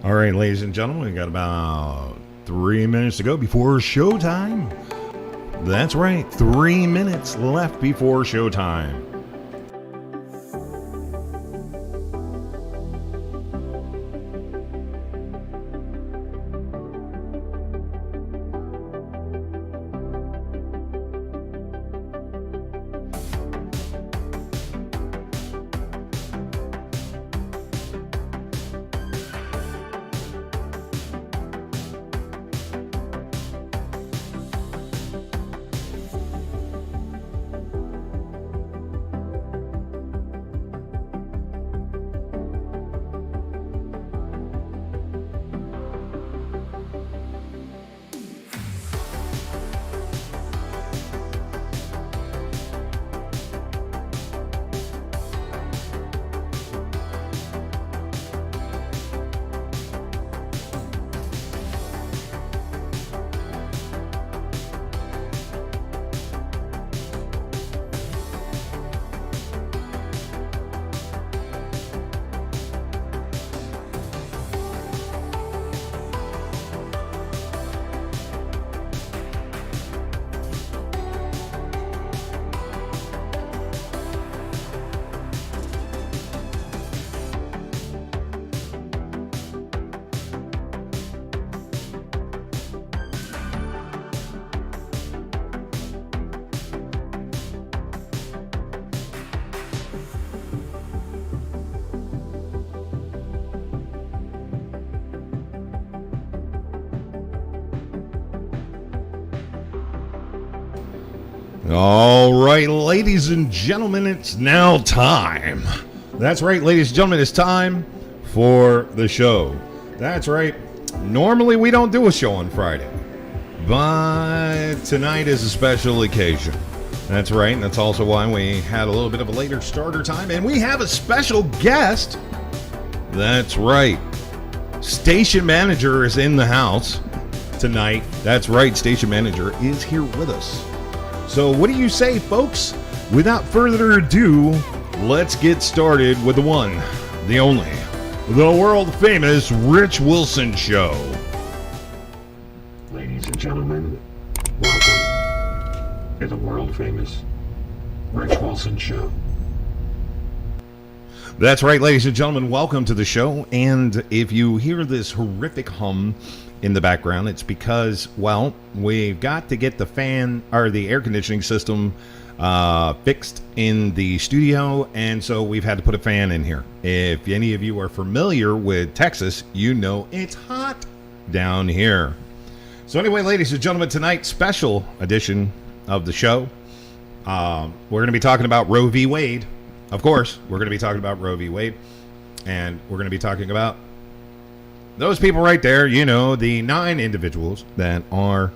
All right, ladies and gentlemen, we got about 3 minutes to go before showtime. That's right, 3 minutes left before showtime. All right, ladies and gentlemen, it's now time. That's right, ladies and gentlemen, it's time for the show. That's right. Normally, we don't do a show on Friday, but tonight is a special occasion. That's right, and that's also why we had a little bit of a later starter time, and we have a special guest. That's right. Station manager is in the house tonight. That's right, station manager is here with us. So what do you say, folks? Without further ado, let's get started with the one, the only, the world-famous Rich Wilson Show. Ladies and gentlemen, welcome to the world-famous Rich Wilson Show. That's right, ladies and gentlemen, welcome to the show. And if you hear this horrific hum in the background, it's because, well, we've got to get the fan or the air conditioning system fixed in the studio, and so we've had to put a fan in here. If any of you are familiar with Texas, you know it's hot down here. So anyway, ladies and gentlemen, tonight's special edition of the show, we're going to be talking about Roe V Wade. Of course, we're going to be talking about Roe v. Wade, and we're going to be talking about those people right there, you know, the 9 individuals that are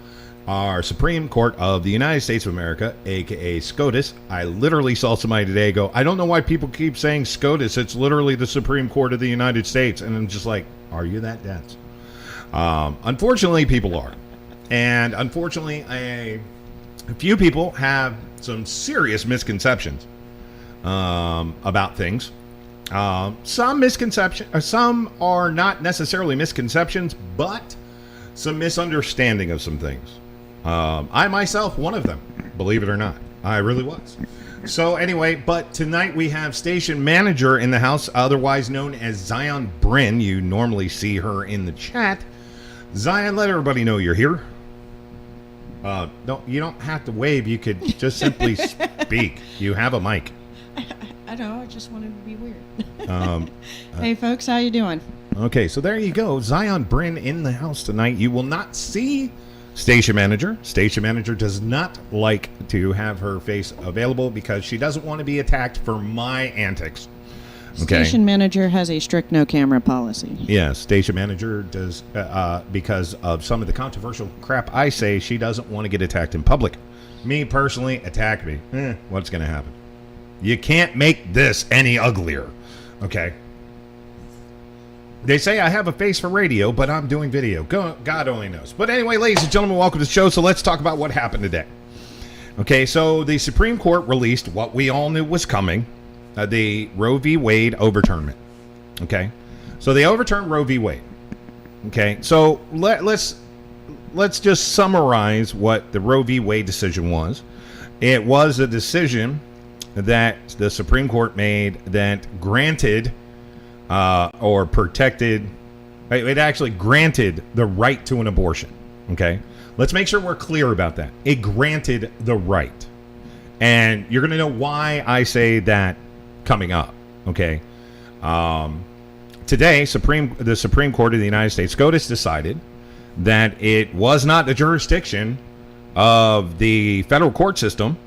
our Supreme Court of the United States of America, a.k.a. SCOTUS. I literally saw somebody today go, I don't know why people keep saying SCOTUS. It's literally the Supreme Court of the United States. And I'm just like, are you that dense? Unfortunately, people are. And unfortunately, a few people have some serious misconceptions about things. Some misconceptions, some are not necessarily misconceptions, but some misunderstanding of some things. I myself, one of them, believe it or not, I really was. So anyway, but tonight we have station manager in the house, otherwise known as Zionbrin. You normally see her in the chat. Zion, let everybody know you're here. You don't have to wave. You could just simply speak. You have a mic. I know. I just wanted to be weird. Hey, folks, how you doing? Okay, so there you go. Zionbrin in the house tonight. You will not see station manager. Station manager does not like to have her face available because she doesn't want to be attacked for my antics. Okay. Station manager has a strict no camera policy. Yeah, station manager does because of some of the controversial crap I say. She doesn't want to get attacked in public. Me personally, attack me. What's going to happen? You can't make this any uglier. Okay. They say I have a face for radio, but I'm doing video. God only knows. But anyway, ladies and gentlemen, welcome to the show. So let's talk about what happened today. Okay, so the Supreme Court released what we all knew was coming, the Roe v. Wade overturnment. Okay, so they overturned Roe v. Wade. Okay, so let's just summarize what the Roe v. Wade decision was. It was a decision that the Supreme Court made that granted or protected. It actually granted the right to an abortion. Okay, let's make sure we're clear about that. It granted the right, and you're going to know why I say that coming up. Okay. Today, the Supreme Court of the United States SCOTUS decided that it was not the jurisdiction of the federal court system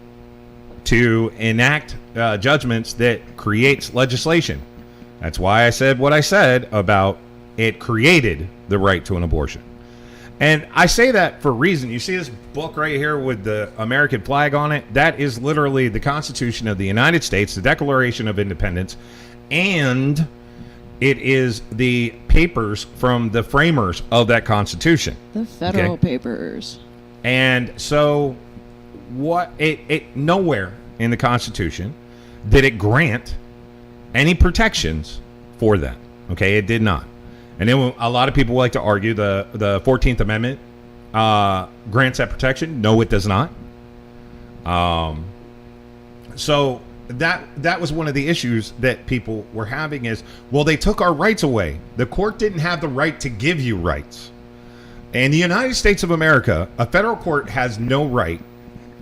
to enact judgments that creates legislation. That's why I said what I said about it created the right to an abortion. And I say that for a reason. You see this book right here with the American flag on it? That is literally the Constitution of the United States, the Declaration of Independence, and it is the papers from the framers of that Constitution. The federal papers. And so it nowhere in the Constitution did it grant any protections for that. Okay, it did not. And then a lot of people like to argue the 14th Amendment grants that protection. No, it does not. So that was one of the issues that people were having is, well, they took our rights away. The court didn't have the right to give you rights. In the United States of America, a federal court has no right,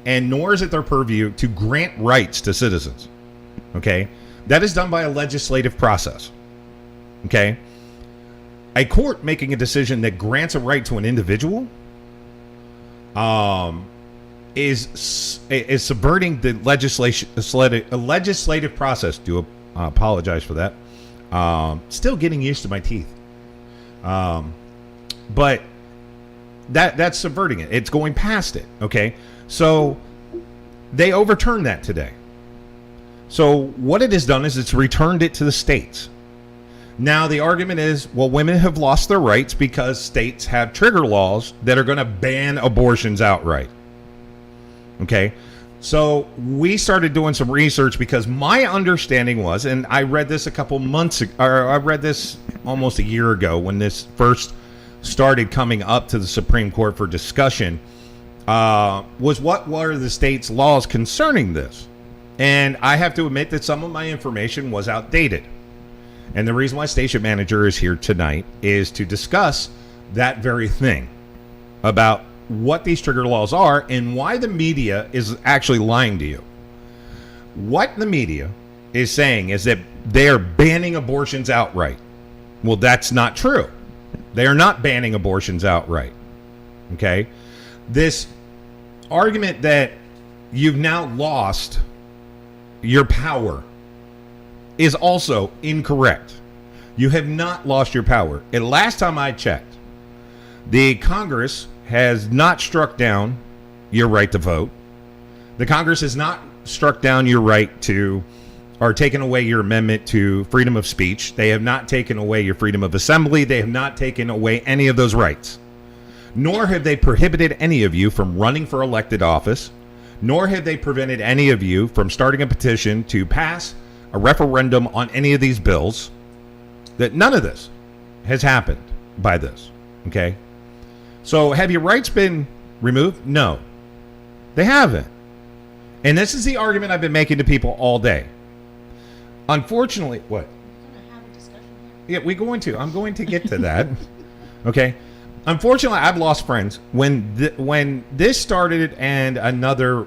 and nor is it their purview to grant rights to citizens. Okay? That is done by a legislative process. Okay? A court making a decision that grants a right to an individual is subverting the legislative process. Do apologize for that. Still getting used to my teeth. But that's subverting it. It's going past it. Okay, so they overturned that today. So what it has done is it's returned it to the states. Now, the argument is, well, women have lost their rights because states have trigger laws that are going to ban abortions outright. Okay, so we started doing some research because my understanding was, and I read this a couple months ago, or I read this almost a year ago when this first started coming up to the Supreme Court for discussion, was what were the state's laws concerning this? And I have to admit that some of my information was outdated. And the reason why station manager is here tonight is to discuss that very thing about what these trigger laws are and why the media is actually lying to you. What the media is saying is that they are banning abortions outright. Well, that's not true. They are not banning abortions outright. Okay? This argument that you've now lost your power is also incorrect. You have not lost your power. And last time I checked, the Congress has not struck down your right to vote. The Congress has not struck down your right to, or taken away your amendment to freedom of speech. They have not taken away your freedom of assembly. They have not taken away any of those rights. Nor have they prohibited any of you from running for elected office. Nor have they prevented any of you from starting a petition to pass a referendum on any of these bills. That none of this has happened by this. Okay? So have your rights been removed? No. They haven't. And this is the argument I've been making to people all day. Unfortunately, what? We're going to have a discussion here. Yeah, we're going to. I'm going to get to that. Okay? Unfortunately, I've lost friends when this started, and another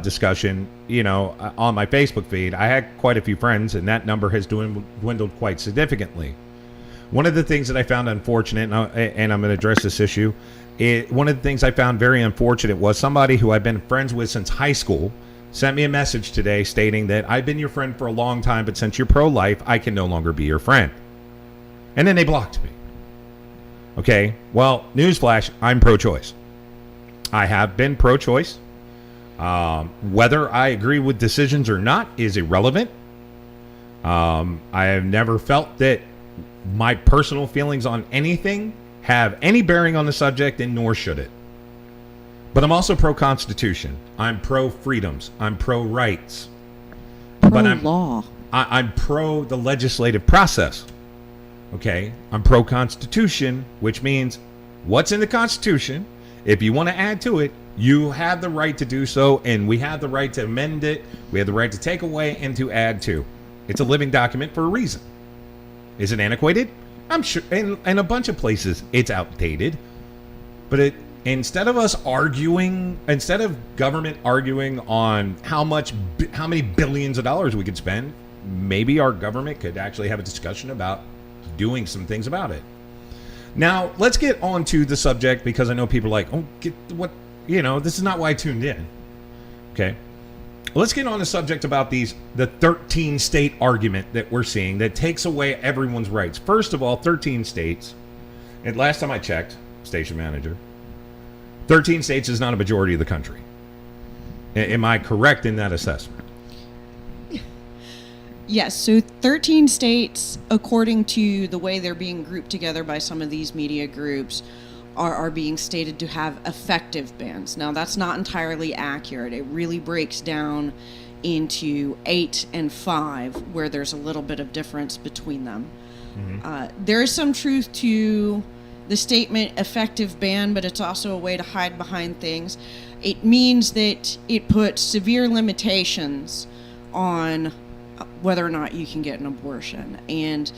discussion. You know, on my Facebook feed, I had quite a few friends, and that number has dwindled quite significantly. One of the things that I found unfortunate, and I'm going to address this issue, one of the things I found very unfortunate was somebody who I've been friends with since high school sent me a message today stating that I've been your friend for a long time, but since you're pro-life, I can no longer be your friend. And then they blocked me. Okay, well, newsflash, I'm pro-choice. I have been pro-choice. Whether I agree with decisions or not is irrelevant. I have never felt that my personal feelings on anything have any bearing on the subject, and nor should it. But I'm also pro-Constitution. I'm pro-freedoms. I'm pro-rights. Pro-law. I'm pro the legislative process. Okay, I'm pro-Constitution, which means what's in the Constitution. If you want to add to it, you have the right to do so, and we have the right to amend it. We have the right to take away and to add to. It's a living document for a reason. Is it antiquated? I'm sure, in a bunch of places, it's outdated. But instead of government arguing on how many billions of dollars we could spend, maybe our government could actually have a discussion about doing some things about it. Now, let's get on to the subject, because I know people are like, this is not why I tuned in. Okay. Let's get on the subject about the 13 state argument that we're seeing that takes away everyone's rights. First of all, 13 states, and last time I checked, station manager, 13 states is not a majority of the country. Am I correct in that assessment? Yes, so 13 states, according to the way they're being grouped together by some of these media groups, are being stated to have effective bans. Now, that's not entirely accurate. It really breaks down into 8 and 5, where there's a little bit of difference between them. Mm-hmm. There is some truth to the statement effective ban, but it's also a way to hide behind things. It means that it puts severe limitations on whether or not you can get an abortion. And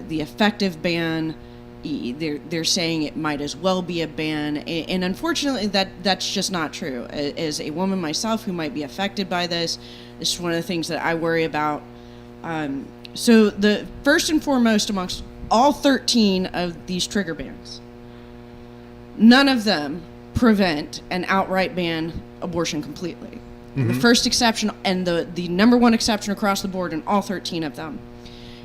the effective ban, they're saying it might as well be a ban, and unfortunately that's just not true. As a woman myself who might be affected by this is one of the things that I worry about. So the first and foremost, amongst all 13 of these trigger bans, none of them prevent and outright ban abortion completely. Mm-hmm. The first exception, and the number one exception across the board in all 13 of them,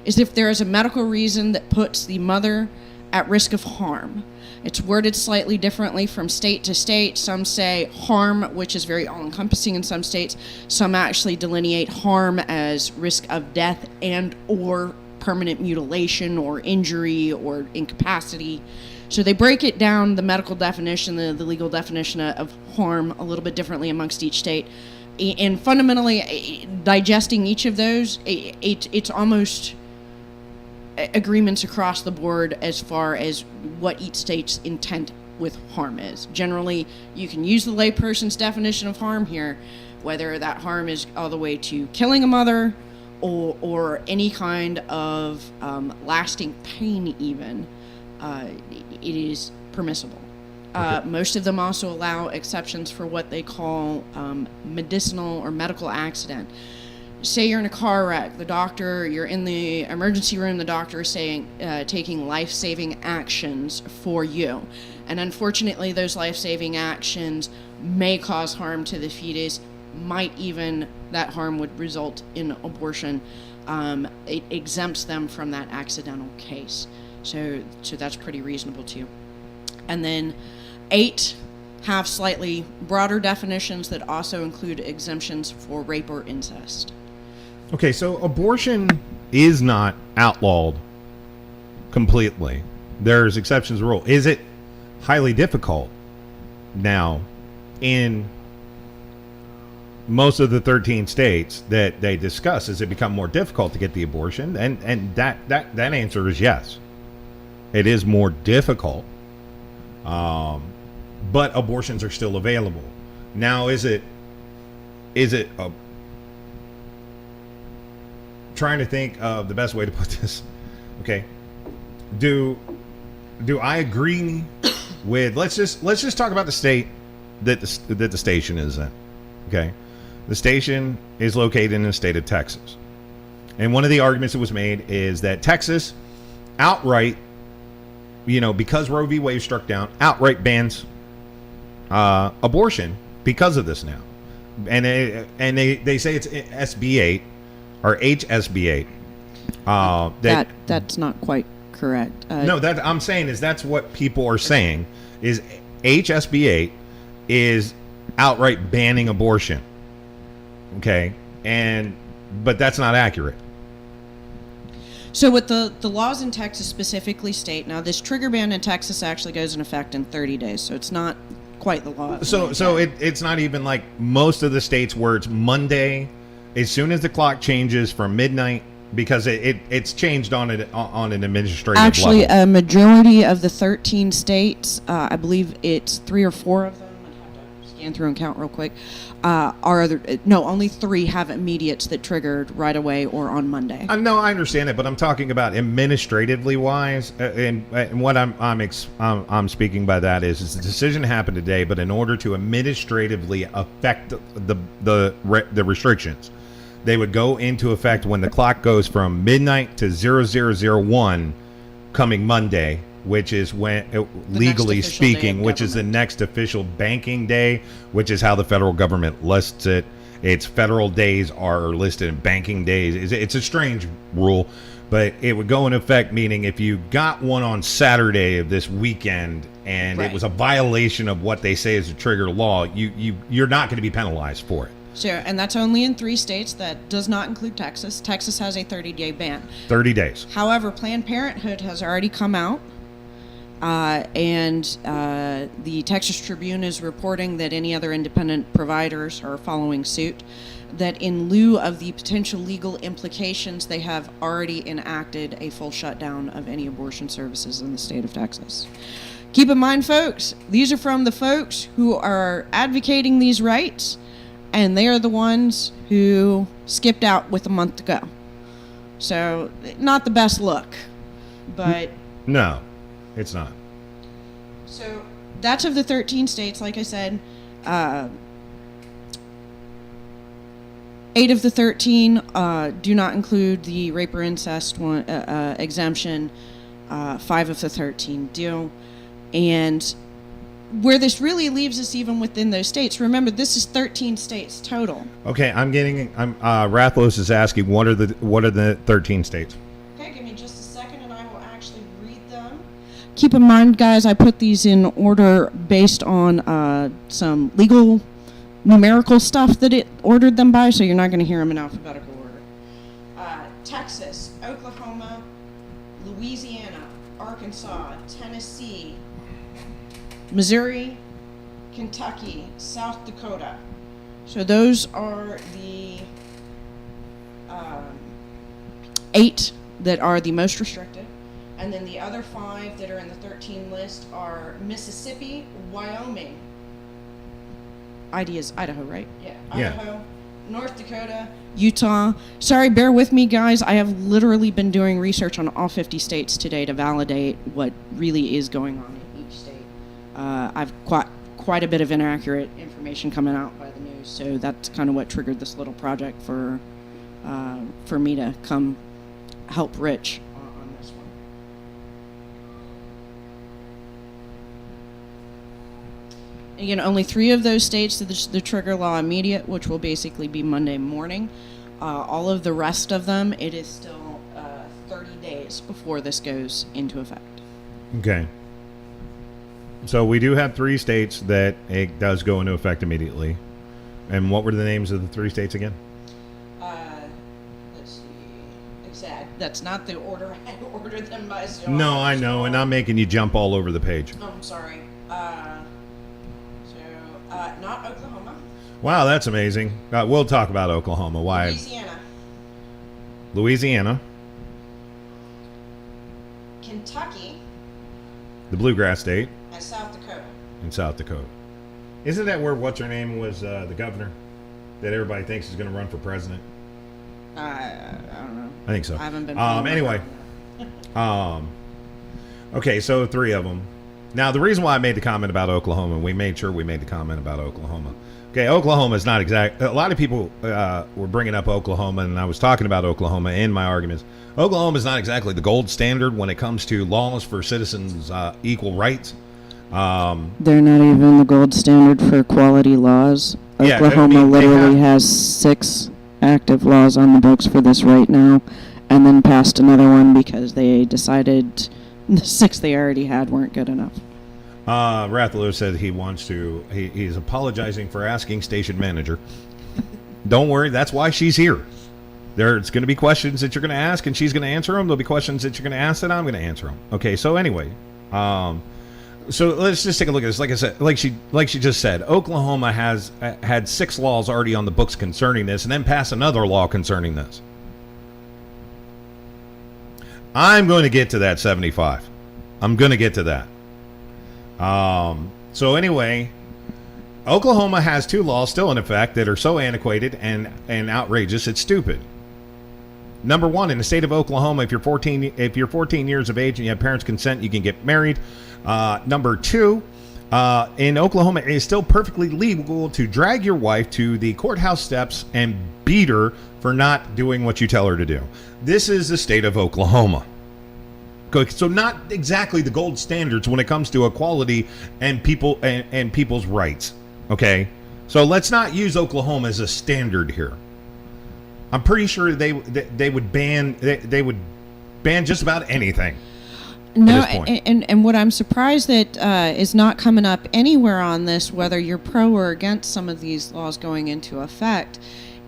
is if there is a medical reason that puts the mother at risk of harm. It's worded slightly differently from state to state. Some say harm, which is very all-encompassing in some states. Some actually delineate harm as risk of death and or permanent mutilation or injury or incapacity. So they break it down, the medical definition, the legal definition of harm, a little bit differently amongst each state. And fundamentally, digesting each of those, it's almost agreements across the board as far as what each state's intent with harm is. Generally, you can use the layperson's definition of harm here, whether that harm is all the way to killing a mother or any kind of lasting pain even. It is permissible. Okay. Most of them also allow exceptions for what they call medicinal or medical accident. Say you're in a car wreck, you're in the emergency room, the doctor is saying, taking life-saving actions for you. And unfortunately, those life-saving actions may cause harm to the fetus, that harm would result in abortion. It exempts them from that accidental case. So that's pretty reasonable too. And then 8 have slightly broader definitions that also include exemptions for rape or incest. Okay, so abortion is not outlawed completely. There's exceptions to the rule. Is it highly difficult now in most of the 13 states that they discuss? Has it become more difficult to get the abortion? And that answer is yes. It is more difficult. But abortions are still available. Now, is it trying to think of the best way to put this. Okay. Do I agree with, let's just talk about the state that the station is in. Okay. The station is located in the state of Texas. And one of the arguments that was made is that Texas outright, because Roe V Wade struck down, outright bans abortion because of this now. And they say it's SB 8 or HSB 8. That's not quite correct. No, that I'm saying is that's what people are saying is HSB 8 is outright banning abortion. Okay, but that's not accurate. So what the laws in Texas specifically state, now this trigger ban in Texas actually goes in effect in 30 days, so it's not quite the law. So it's not even like most of the states where it's Monday. As soon as the clock changes from midnight because it's changed on an administrative Actually, level. a majority of the 13 states, I believe it's 3 or 4 of them. I'd have to scan through and count real quick. Only 3 have immediates that triggered right away or on Monday. No, I understand it, but I'm talking about administratively wise, and what I'm speaking by that is the decision happened today, but in order to administratively affect the restrictions, they would go into effect when the clock goes from midnight to 0001 coming Monday, which is when, legally speaking, which is the next official banking day, which is how the federal government lists it. Its federal days are listed in banking days. It's a strange rule, but it would go in effect, meaning if you got one on Saturday of this weekend and it was a violation of what they say is a trigger law, you're not going to be penalized for it. Sure, and that's only in 3 states. That does not include Texas. Texas has a 30-day ban. 30 days. However, Planned Parenthood has already come out, and the Texas Tribune is reporting that any other independent providers are following suit, that in lieu of the potential legal implications, they have already enacted a full shutdown of any abortion services in the state of Texas. Keep in mind, folks, these are from the folks who are advocating these rights, and they are the ones who skipped out with a month to go. So, not the best look, but... No, it's not. So, that's of the 13 states, like I said. 8 of the 13 do not include the rape or incest one, exemption. 5 of the 13 do. And where this really leaves us even within those states, remember, this is 13 states total. Okay, Rathlos is asking, what are the 13 states? Okay, give me just a second and I will actually read them. Keep in mind, guys, I put these in order based on some legal numerical stuff that it ordered them by, so you're not going to hear them in alphabetical order. Texas, Oklahoma, Louisiana, Arkansas, Tennessee, Missouri, Kentucky, South Dakota. So those are the 8 that are the most restricted. And then the other 5 that are in the 13 list are Mississippi, Wyoming. ID is Idaho, right? Yeah. Idaho, North Dakota, Utah. Sorry, bear with me, guys. I have literally been doing research on all 50 states today to validate what really is going on in each state. I've quite a bit of inaccurate information coming out by the news, so that's kind of what triggered this little project for me to come help Rich on this one. Again, only 3 of those states the trigger law immediate, which will basically be Monday morning. All of the rest of them, it is still 30 days before this goes into effect. Okay. So we do have 3 states that it does go into effect immediately. And what were the names of the 3 states again? Let's see. Exact. That's not the order I ordered them by. So No, I know, and I'm making you jump all over the page. Oh, I'm sorry. Not Oklahoma. Wow, that's amazing. We'll talk about Oklahoma. Why? Louisiana. Kentucky. The Bluegrass State. And South Dakota. In South Dakota. Isn't that where what's her name was the governor that everybody thinks is going to run for president? I don't know. I think so. I haven't been. Anyway. Okay, so 3 of them. Now, the reason why I made the comment about Oklahoma, we made sure we made the comment about Oklahoma. Okay, Oklahoma is not exact. A lot of people were bringing up Oklahoma, and I was talking about Oklahoma in my arguments. Oklahoma is not exactly the gold standard when it comes to laws for citizens' equal rights. They're not even the gold standard for quality laws. Oklahoma literally has 6 active laws on the books for this right now, and then passed another one because they decided the 6 they already had weren't good enough. Rathalo said he's apologizing for asking station manager. Don't worry, that's why she's here. There's going to be questions that you're going to ask, and she's going to answer them. There'll be questions that you're going to ask, and I'm going to answer them. Okay, so anyway, so let's just take a look at this. Like I said, like she just said, Oklahoma has had 6 laws already on the books concerning this, and then pass another law concerning this. I'm going to get to that 75. I'm going to get to that. So anyway, Oklahoma has 2 laws still in effect that are so antiquated and outrageous, it's stupid. Number 1, in the state of Oklahoma, if you're 14 years of age and you have parents' consent, you can get married. Number 2, in Oklahoma, it is still perfectly legal to drag your wife to the courthouse steps and beat her for not doing what you tell her to do. This is the state of Oklahoma. So not exactly the gold standards when it comes to equality and people and people's rights. Okay, so let's not use Oklahoma as a standard here. I'm pretty sure they would ban just about anything. No, and what I'm surprised that is not coming up anywhere on this, whether you're pro or against some of these laws going into effect,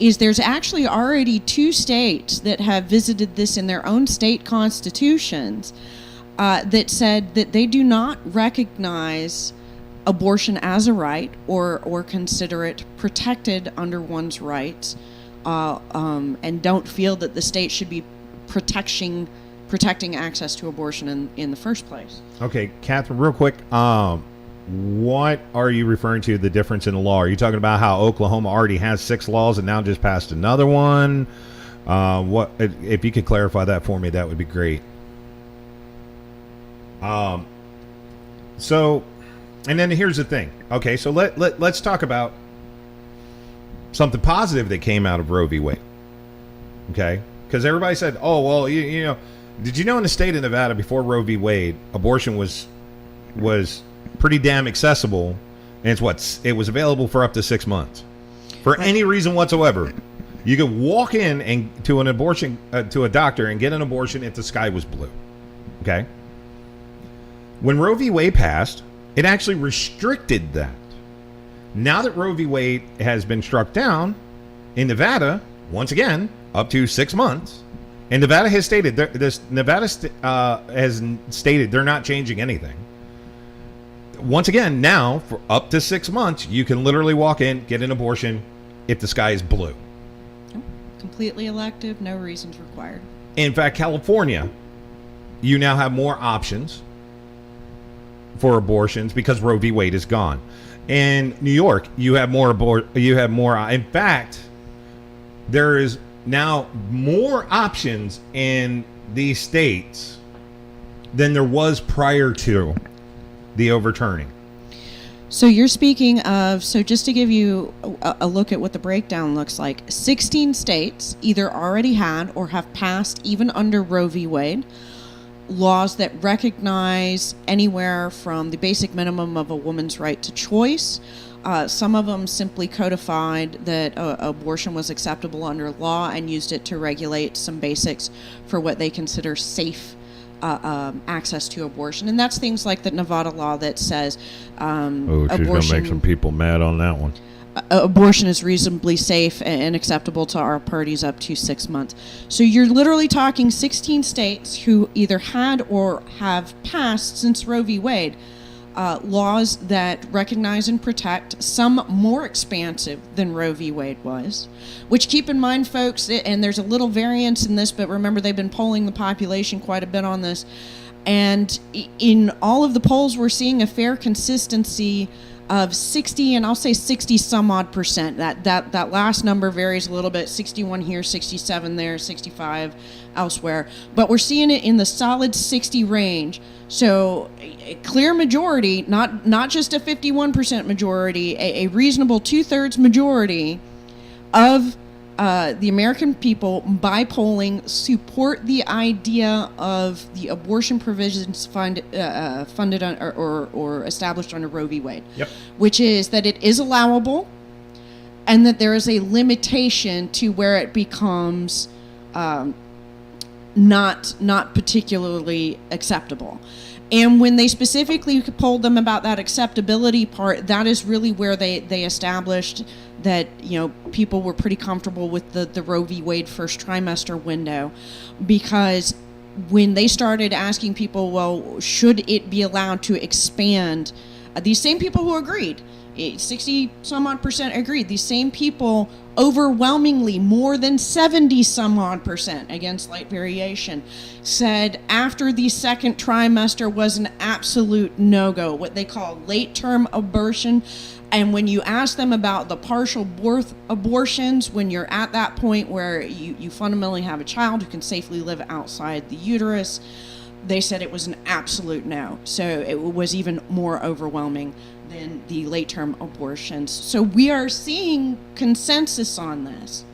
is there's actually already 2 states that have visited this in their own state constitutions that said that they do not recognize abortion as a right or consider it protected under one's rights, and don't feel that the state should be protecting access to abortion in the first place. Okay, Catherine, real quick, what are you referring to, the difference in the law? Are you talking about how Oklahoma already has 6 laws and now just passed another one? What, if you could clarify that for me, that would be great. So, and then here's the thing. Okay, so let's talk about something positive that came out of Roe v. Wade. Okay, because everybody said, "Oh, well, you know, did you know in the state of Nevada before Roe v. Wade, abortion was pretty damn accessible, and it was available for up to 6 months, for any reason whatsoever. You could walk in and to a doctor and get an abortion if the sky was blue." Okay. When Roe v. Wade passed, it actually restricted that. Now that Roe v. Wade has been struck down, in Nevada, once again, up to 6 months, and Nevada has stated has stated they're not changing anything. Once again, now for up to 6 months, you can literally walk in, get an abortion if the sky is blue. Completely elective, no reasons required. In fact, California, you now have more options for abortions because Roe v. Wade is gone. In New York, you have more. In fact, there is now more options in these states than there was prior to the overturning. So you're speaking of, so just to give you a look at what the breakdown looks like, 16 states either already had or have passed, even under Roe v. Wade, laws that recognize anywhere from the basic minimum of a woman's right to choice. Some of them simply codified that abortion was acceptable under law and used it to regulate some basics for what they consider safe access to abortion. And that's things like the Nevada law that says she's going to make some people mad on that one. Abortion is reasonably safe and acceptable to our parties up to 6 months. So you're literally talking 16 states who either had or have passed since Roe v. Wade laws that recognize and protect, some more expansive than Roe v. Wade was, which, keep in mind, folks, and there's a little variance in this, but remember they've been polling the population quite a bit on this, and in all of the polls we're seeing a fair consistency of 60, and I'll say 60 some odd percent. That last number varies a little bit, 61 here, 67 there, 65 elsewhere, but we're seeing it in the solid 60 range. So a clear majority, not just a 51% majority, a reasonable 2/3 majority of the American people, by polling, support the idea of the abortion provisions funded or established under Roe v. Wade, yep, which is that it is allowable and that there is a limitation to where it becomes not particularly acceptable. And when they specifically polled them about that acceptability part, that is really where they established that, you know, people were pretty comfortable with the Roe v. Wade first trimester window, because when they started asking people, well, should it be allowed to expand These same people who agreed, 60 some odd percent agreed. These same people overwhelmingly, more than 70 some odd percent, again slight variation, said after the second trimester was an absolute no-go, what they call late-term abortion. And when you ask them about the partial birth abortions, when you're at that point where you fundamentally have a child who can safely live outside the uterus, they said it was an absolute no. So it was even more overwhelming than the late-term abortions. So we are seeing consensus on this.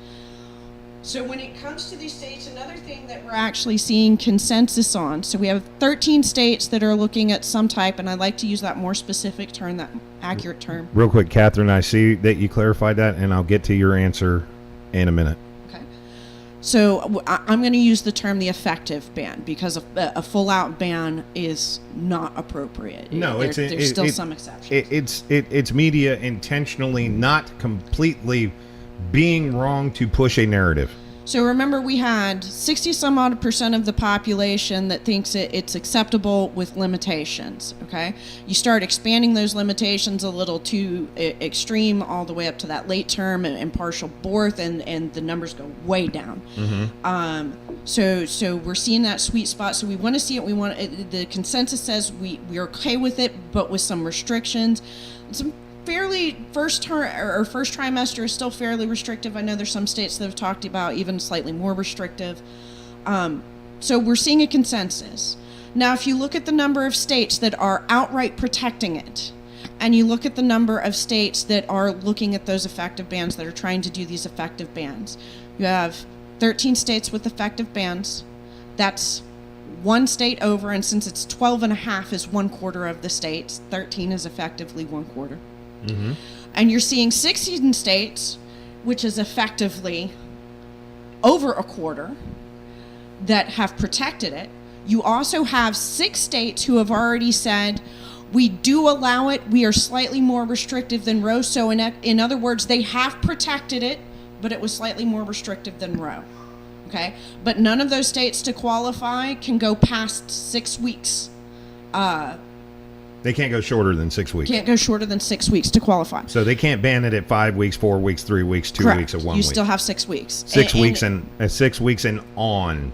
So when it comes to these states, another thing that we're actually seeing consensus on, so we have 13 states that are looking at some type, and I like to use that more specific term, that accurate term. Real quick, Catherine, I see that you clarified that, and I'll get to your answer in a minute. Okay. So I'm going to use the term the effective ban, because a full-out ban is not appropriate. No, there's still some exceptions. It's media intentionally not completely being wrong to push a narrative. So remember, we had 60 some odd percent of the population that thinks it's acceptable with limitations, okay? You start expanding those limitations a little too extreme, all the way up to that late term and partial birth, and the numbers go way down. So we're seeing that sweet spot. So we want to see it. The consensus says we're okay with it, but with some restrictions. Some fairly first trimester is still fairly restrictive. I know there's some states that have talked about even slightly more restrictive. So we're seeing a consensus. Now, if you look at the number of states that are outright protecting it, and you look at the number of states that are looking at those effective bans, that are trying to do these effective bans, you have 13 states with effective bans. That's one state over, and since it's 12 and a half is 1/4 of the states, 13 is effectively 1/4. And you're seeing 16 states, which is effectively over 1/4, that have protected it. You also have 6 states who have already said, we do allow it, we are slightly more restrictive than Roe. So in other words, they have protected it, but it was slightly more restrictive than Roe. Okay? But none of those states to qualify can go past 6 weeks. They can't go shorter than 6 weeks. Can't go shorter than 6 weeks to qualify. So they can't ban it at 5 weeks, 4 weeks, 3 weeks, 2 Correct. weeks, or 1 You week. still have 6 weeks. 6 weeks and 6 weeks and on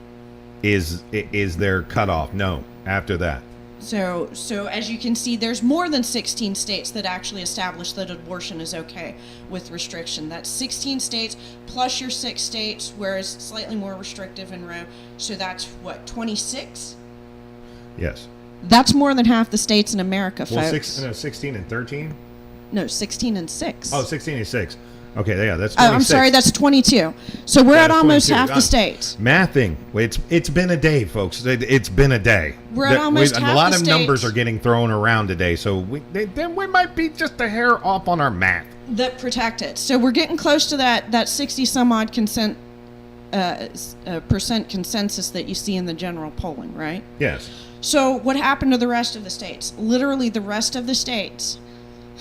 is their cutoff. No, after that. So as you can see, there's more than 16 states that actually establish that abortion is okay with restriction. That's 16 states plus your 6 states where it's slightly more restrictive in Roe. So that's what, 26? Yes. That's more than half the states in America, Well, folks. 16 and 13? No, 16 and 6. Oh, 16 and 6. Okay, yeah, that's 26. I'm sorry, that's 22. So we're at almost 22. half the states. Mathing. It's been a day, folks. It's been a day. We're at almost half the A lot of states. numbers are getting thrown around today, so we might be just a hair off on our math. That protect it. So we're getting close to that 60 some odd percent consensus that you see in the general polling, right? Yes. So what happened to the rest of the states? Literally, the rest of the states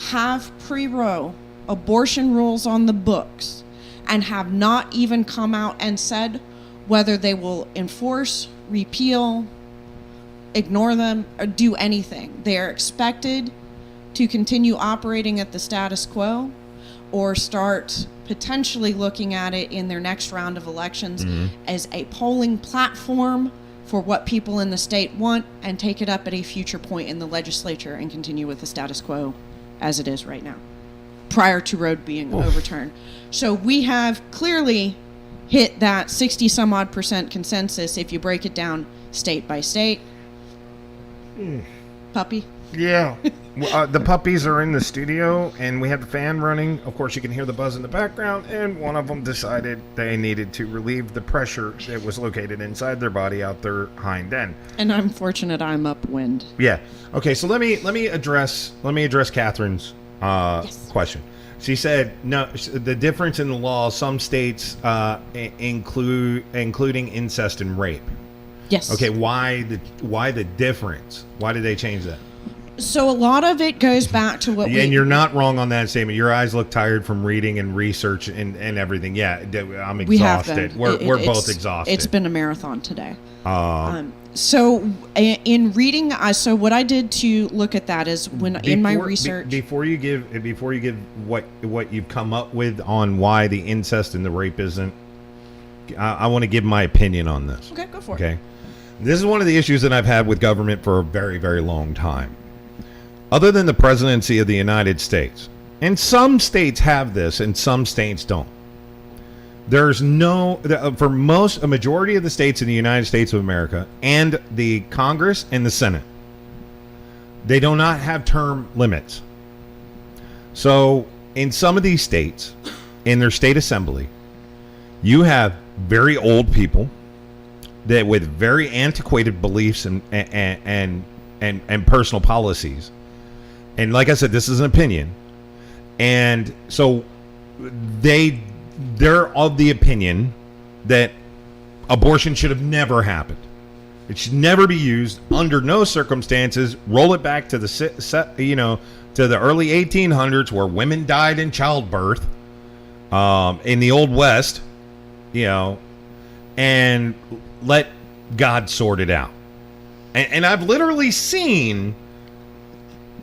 have pre-Roe abortion rules on the books and have not even come out and said whether they will enforce, repeal, ignore them, or do anything. They are expected to continue operating at the status quo or start potentially looking at it in their next round of elections as a polling platform for what people in the state want, and take it up at a future point in the legislature and continue with the status quo as it is right now, prior to Roe being overturned. So we have clearly hit that 60 some odd percent consensus if you break it down state by state. Puppy? Yeah. The puppies are in the studio, and we have the fan running. Of course, you can hear the buzz in the background, and one of them decided they needed to relieve the pressure that was located inside their body out their hind end. And I'm fortunate I'm upwind. Yeah. Okay, so let me address Catherine's question. She said no. The difference in the law, some states including incest and rape. Yes. Okay. Why the difference? Why did they change that? So a lot of it goes back to what and you're not wrong on that statement. Your eyes look tired from reading and research and everything. Yeah, I'm exhausted. We're both exhausted. It's been a marathon today. So in reading, so what I did to look at that is in my research. Before you give what you've come up with on why the incest and the rape isn't, I want to give my opinion on this. Okay, go for it. Okay, this is one of the issues that I've had with government for a very, very long time. Other than the presidency of the United States, and some states have this and some states don't. There's for a majority of the states in the United States of America and the Congress and the Senate, they do not have term limits. So in some of these states, in their state assembly, you have very old people that with very antiquated beliefs and personal policies. And like I said, this is an opinion. And so they're of the opinion that abortion should have never happened. It should never be used under no circumstances. Roll it back to to the early 1800s where women died in childbirth in the Old West, and let God sort it out. And I've literally seen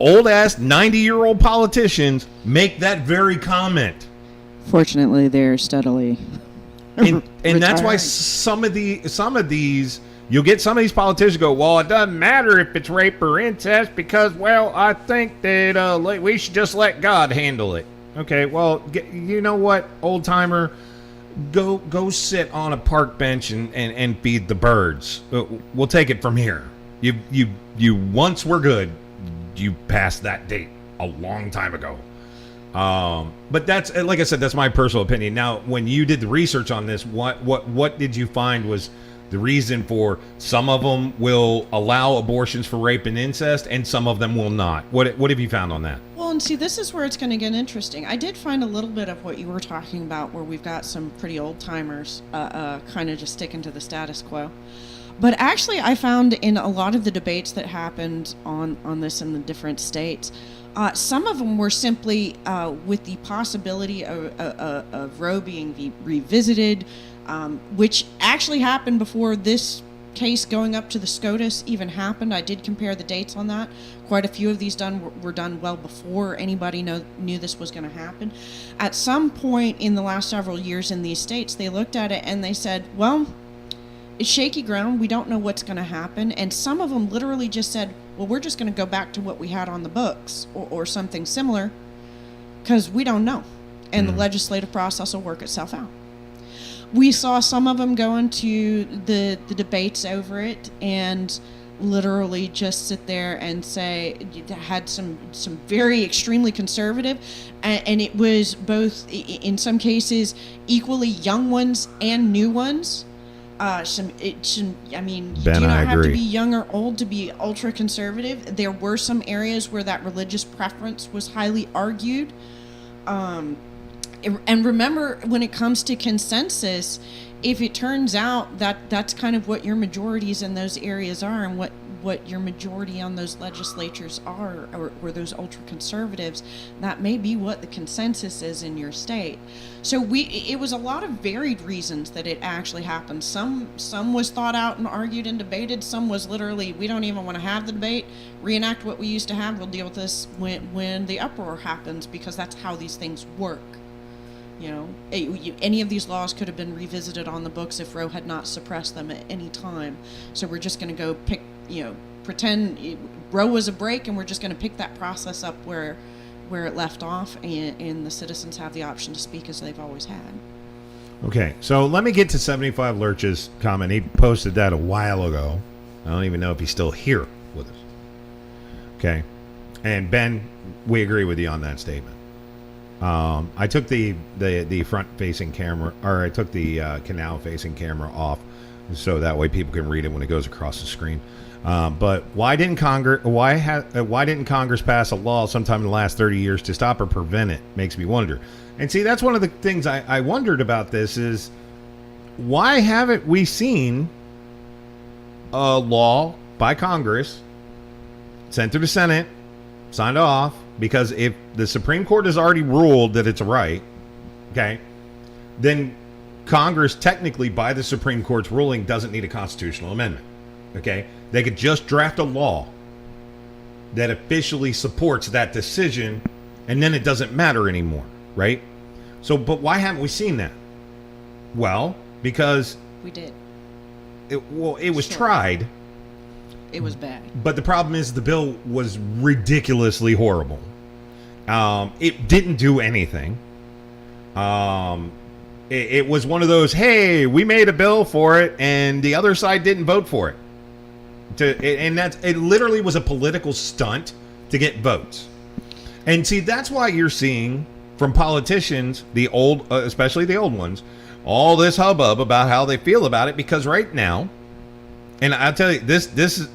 old-ass 90-year-old politicians make that very comment. Fortunately, they're steadily and that's why some of these you'll get some of these politicians go, well, it doesn't matter if it's rape or incest because, well, I think that we should just let God handle it. Okay, well, you know what, old-timer, go sit on a park bench and feed the birds. We'll take it from here. You once were good. You passed that date a long time ago. But that's, like I said, that's my personal opinion. Now, when you did the research on this, what did you find was the reason for some of them will allow abortions for rape and incest and some of them will not? What have you found on that? Well, and see, this is where it's going to get interesting. I did find a little bit of what you were talking about where we've got some pretty old timers kind of just sticking to the status quo. But actually, I found in a lot of the debates that happened on this in the different states, some of them were simply with the possibility of Roe being revisited, which actually happened before this case going up to the SCOTUS even happened. I did compare the dates on that. Quite a few of these were done well before anybody knew this was going to happen. At some point in the last several years in these states, they looked at it and they said, well, it's shaky ground. We don't know what's going to happen. And some of them literally just said, well, we're just going to go back to what we had on the books or something similar because we don't know. And the legislative process will work itself out. We saw some of them go into the debates over it and literally just sit there and say, had some very extremely conservative, and it was both, in some cases, equally young ones and new ones. I mean, you do not have to be young or old to be ultra conservative. There were some areas where that religious preference was highly argued. And remember, when it comes to consensus, if it turns out that that's kind of what your majorities in those areas are and what your majority on those legislatures are, or those ultra conservatives, that may be what the consensus is in your state. So it was a lot of varied reasons that it actually happened. Some was thought out and argued and debated. Some was literally, we don't even want to have the debate, reenact what we used to have. We'll deal with this when the uproar happens, because that's how these things work. Any of these laws could have been revisited on the books if Roe had not suppressed them at any time. So we're just going to go pretend Roe was a break, and we're just going to pick that process up where it left off, and the citizens have the option to speak as they've always had. Okay, so let me get to 75 Lurch's comment. He posted that a while ago. I don't even know if he's still here with us. Okay, and Ben, we agree with you on that statement. I took the front-facing camera, or I took the canal-facing camera off, so that way people can read it when it goes across the screen. But why didn't Congress pass a law sometime in the last 30 years to stop or prevent it? Makes me wonder. And see, that's one of the things I wondered about this is, why haven't we seen a law by Congress sent to the Senate signed off, because if the Supreme Court has already ruled that it's a right, okay, then Congress technically, by the Supreme Court's ruling, doesn't need a constitutional amendment. Okay, they could just draft a law that officially supports that decision, and then it doesn't matter anymore, right? So, but why haven't we seen that? Well, because we did. It was tried. It was bad. But the problem is the bill was ridiculously horrible. It didn't do anything. It was one of those, hey, we made a bill for it, and the other side didn't vote for it. It literally was a political stunt to get votes. And see, that's why you're seeing from politicians, the old, especially the old ones, all this hubbub about how they feel about it, because right now, and I'll tell you,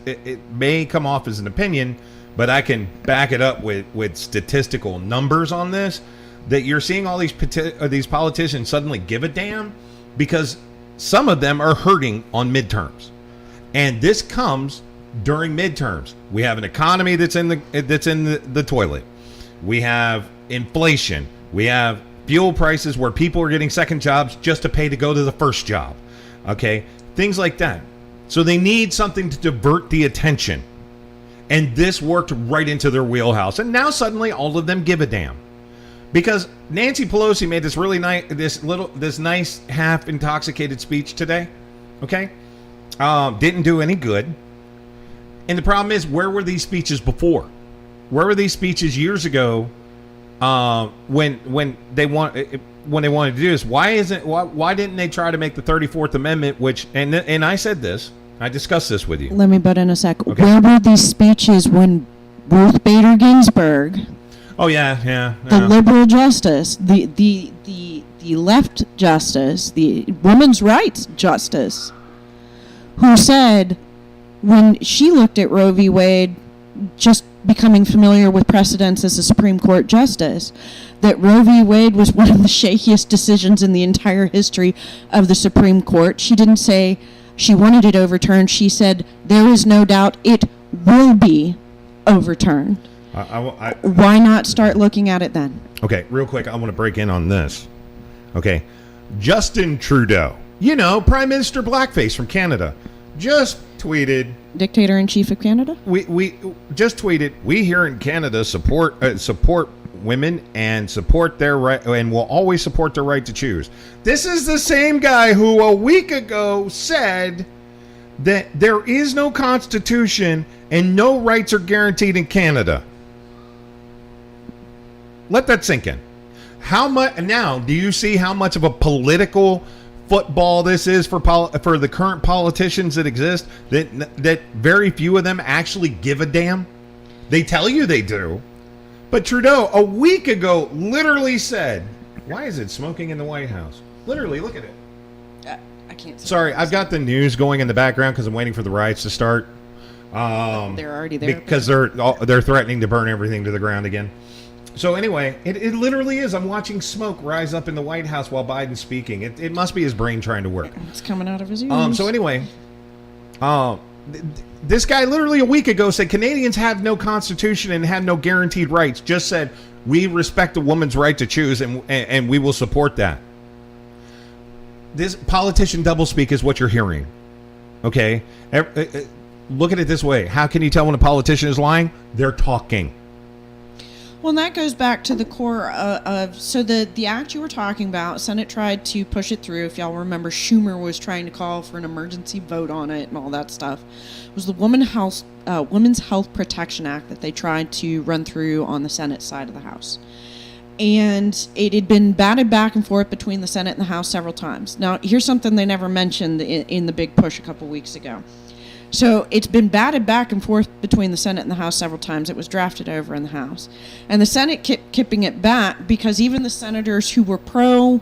it may come off as an opinion, but I can back it up with statistical numbers on this, that you're seeing all these politicians suddenly give a damn because some of them are hurting on midterms. And this comes during midterms. We have an economy that's in the toilet. We have inflation. We have fuel prices where people are getting second jobs just to pay to go to the first job. Okay? Things like that. So they need something to divert the attention. And this worked right into their wheelhouse. And now suddenly all of them give a damn. Because Nancy Pelosi made this really nice, this nice half intoxicated speech today. Okay? Didn't do any good. And the problem is, where were these speeches before? Where were these speeches years ago? When they wanted to do this, why didn't they try to make the 34th Amendment? Which and I said this, I discussed this with you. Let me butt in a sec. Okay. Where were these speeches when Ruth Bader Ginsburg, Oh yeah. the liberal justice, the left justice, the women's rights justice, who said when she looked at Roe v. Wade, just becoming familiar with precedents as a Supreme Court justice, that Roe v. Wade was one of the shakiest decisions in the entire history of the Supreme Court. She didn't say she wanted it overturned. She said there is no doubt it will be overturned. Why not start looking at it then? Okay, real quick, I want to break in on this. Okay, Justin Trudeau, Prime Minister Blackface from Canada, just tweeted. Dictator-in-chief of Canada? We just tweeted, we here in Canada support women and support their right, and will always support their right to choose. This is the same guy who a week ago said that there is no constitution and no rights are guaranteed in Canada. Let that sink in. How much now? Do you see how much of a political football this is for the current politicians that exist? That very few of them actually give a damn. They tell you they do, but Trudeau a week ago literally said, "Why is it smoking in the White House?" Literally, look at it. I can't. Sorry, I've got the news going in the background because I'm waiting for the riots to start. They're already there because they're threatening to burn everything to the ground again. So anyway, it literally is. I'm watching smoke rise up in the White House while Biden's speaking. It must be his brain trying to work. It's coming out of his ears. So anyway, this guy literally a week ago said Canadians have no constitution and have no guaranteed rights. Just said we respect a woman's right to choose and we will support that. This politician doublespeak is what you're hearing. Okay, look at it this way: how can you tell when a politician is lying? They're talking. Well, and that goes back to the core of the act you were talking about. Senate tried to push it through. If y'all remember, Schumer was trying to call for an emergency vote on it and all that stuff. It was the Women's Health Protection Act that they tried to run through on the Senate side of the House. And it had been batted back and forth between the Senate and the House several times. Now, here's something they never mentioned in the big push a couple weeks ago. So it's been batted back and forth between the Senate and the House several times. It was drafted over in the House. And the Senate kept kipping it back because even the senators who were pro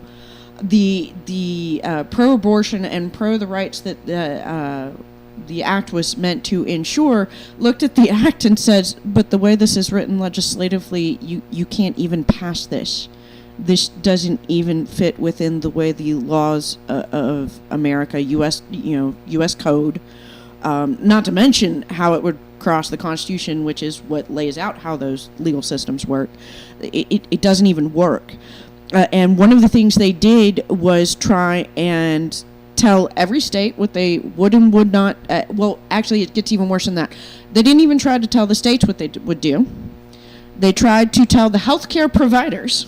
pro-abortion and pro the rights that the act was meant to ensure looked at the act and said, but the way this is written legislatively, you can't even pass this. This doesn't even fit within the way the laws of America, U.S. Code. Not to mention how it would across the Constitution, which is what lays out how those legal systems work, it doesn't even work. And one of the things they did was try and tell every state what they would and would not. Well, actually, it gets even worse than that. They didn't even try to tell the states what they would do. They tried to tell the healthcare providers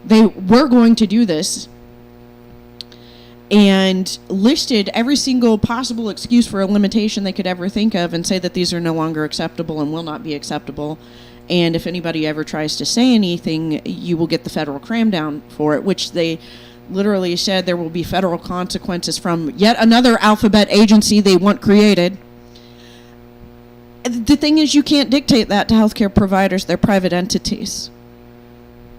they were going to do this, and listed every single possible excuse for a limitation they could ever think of, and say that these are no longer acceptable and will not be acceptable. And if anybody ever tries to say anything, you will get the federal cramdown for it, which they literally said there will be federal consequences from yet another alphabet agency they want created. The thing is, you can't dictate that to healthcare providers. They're private entities.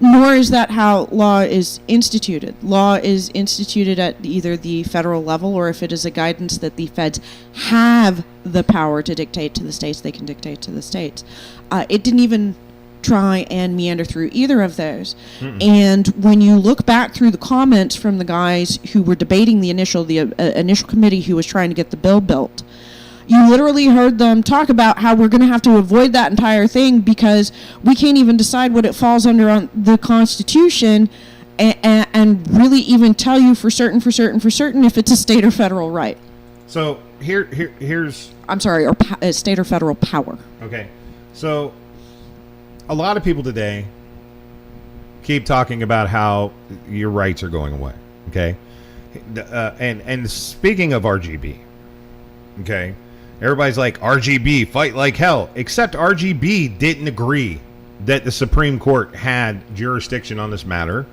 Nor is that how law is instituted. Law is instituted at either the federal level, or if it is a guidance that the feds have the power to dictate to the states, they can dictate to the states. It didn't even try and meander through either of those. And when you look back through the comments from the guys who were debating the initial committee who was trying to get the bill built, you literally heard them talk about how we're going to have to avoid that entire thing because we can't even decide what it falls under on the Constitution, and really even tell you for certain if it's a state or federal right. So here's... I'm sorry, or state or federal power. Okay. So a lot of people today keep talking about how your rights are going away. Okay. And speaking of RGB, okay, everybody's like, RGB, fight like hell. Except RGB didn't agree that the Supreme Court had jurisdiction on this matter,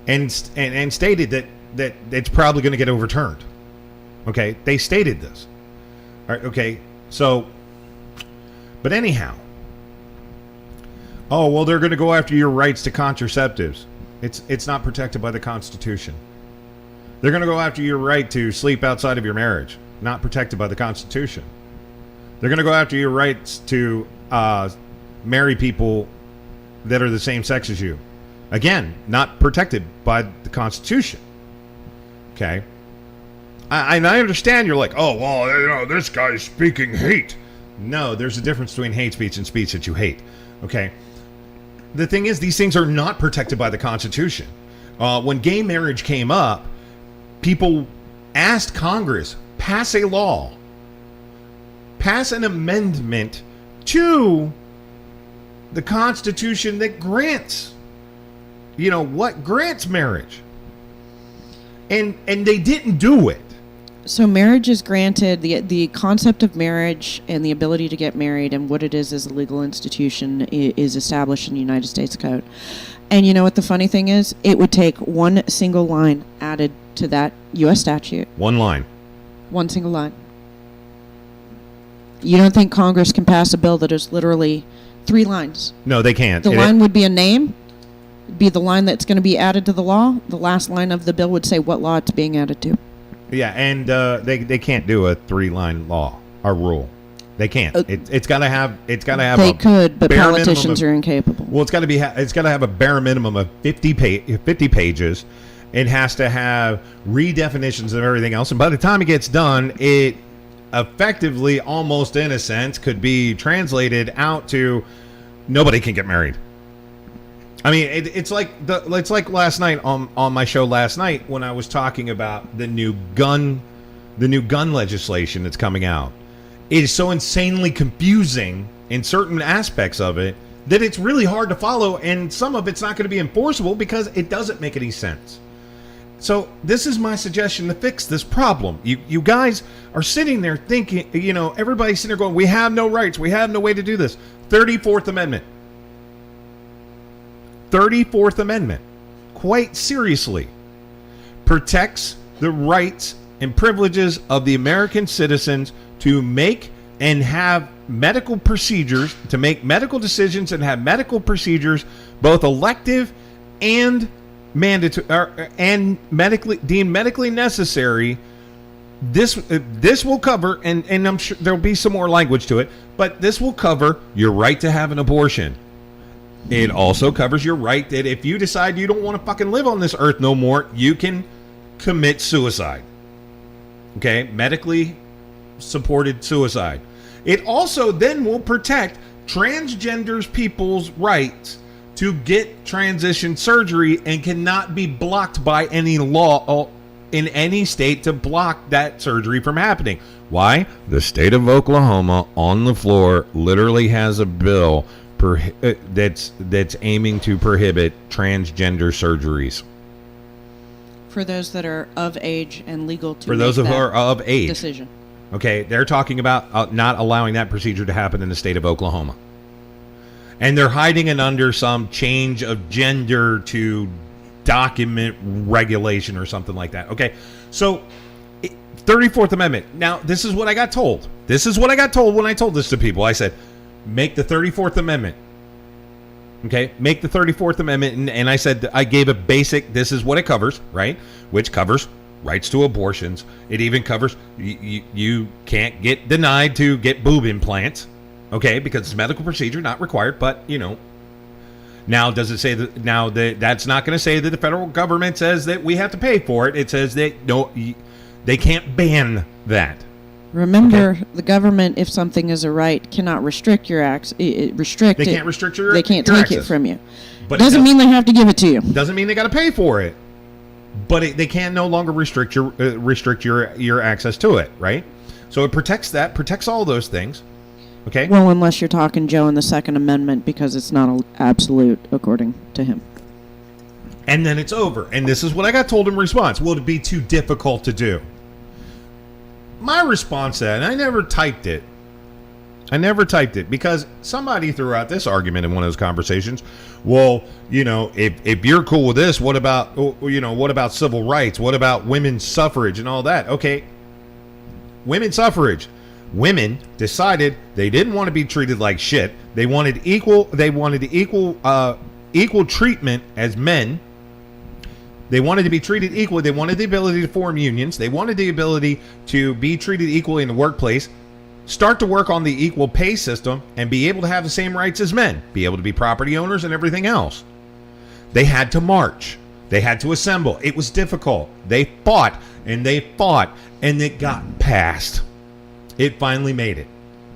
and stated that it's probably going to get overturned. Okay, they stated this. All right, okay, so, but anyhow, oh, well, they're going to go after your rights to contraceptives. It's not protected by the Constitution. They're going to go after your right to sleep outside of your marriage. Not protected by the Constitution. They're going to go after your rights to marry people that are the same sex as you. Again, not protected by the Constitution. Okay? I understand you're like, oh, well, you know, this guy's speaking hate. No, there's a difference between hate speech and speech that you hate. Okay? The thing is, these things are not protected by the Constitution. When gay marriage came up, people asked Congress, pass a law, pass an amendment to the Constitution that grants, grants marriage. And they didn't do it. So marriage is granted, the concept of marriage and the ability to get married and what it is as a legal institution is established in the United States Code. And you know what the funny thing is? It would take one single line added to that U.S. statute. One line. One single line. You don't think Congress can pass a bill that is literally 3 lines? No, they can't. The line would be a name, be the line that's going to be added to the law. The last line of the bill would say what law it's being added to. Yeah, and they can't do a 3-line law or rule. They can't. It's got to have. They could, but politicians are incapable. Well, it's got to have a bare minimum of 50 pages. It has to have redefinitions of everything else, and by the time it gets done, it effectively, almost in a sense, could be translated out to nobody can get married. I mean, it's like last night on my show last night when I was talking about the new gun legislation that's coming out. It is so insanely confusing in certain aspects of it that it's really hard to follow, and some of it's not going to be enforceable because it doesn't make any sense. So this is my suggestion to fix this problem. You guys are sitting there thinking, everybody's sitting there going, we have no rights, we have no way to do this. 34th Amendment. 34th Amendment, quite seriously, protects the rights and privileges of the American citizens to make and have medical procedures, to make medical decisions and have medical procedures, both elective and mandatory and deemed medically necessary. This will cover, and I'm sure there'll be some more language to it, but this will cover your right to have an abortion. It also covers your right that if you decide you don't want to fucking live on this earth no more, you can commit suicide. Okay? Medically supported suicide. It also then will protect transgender people's rights to get transition surgery and cannot be blocked by any law in any state to block that surgery from happening. Why? The state of Oklahoma on the floor literally has a bill that's aiming to prohibit transgender surgeries. For those that are of age and legal to For those who are of age. Decision. Okay, they're talking about not allowing that procedure to happen in the state of Oklahoma. And they're hiding it under some change of gender to document regulation or something like that. Okay, so 34th Amendment. Now, this is what I got told. This is what I got told when I told this to people. I said, make the 34th Amendment. Okay, make the 34th Amendment. And I said, I gave a basic, this is what it covers, right? Which covers rights to abortions. It even covers, you can't get denied to get boob implants. Okay, because it's a medical procedure, not required, but, you know. Now, does it say that? Now, that's not going to say that the federal government says that we have to pay for it. It says that, no, they can't ban that. Remember, the government, if something is a right, cannot restrict your access. They can't restrict your They can't your take access. it from you. But doesn't mean they have to give it to you. Doesn't mean they got to pay for it. But they can no longer restrict your access to it, right? So it protects that, protects all those things. Okay. Well, unless you're talking Joe in the Second Amendment, because it's not absolute, according to him. And then it's over. And this is what I got told in response. Will it be too difficult to do? My response to that, and I never typed it. Because somebody threw out this argument in one of those conversations. Well, you know, if you're cool with this, what about civil rights? What about women's suffrage and all that? Okay. Women's suffrage. Women decided they didn't want to be treated like shit. They wanted equal treatment as men. They wanted to be treated equally. They wanted the ability to form unions. They wanted the ability to be treated equally in the workplace. Start to work on the equal pay system and be able to have the same rights as men. Be able to be property owners and everything else. They had to march. They had to assemble. It was difficult. They fought and it got passed. It finally made it.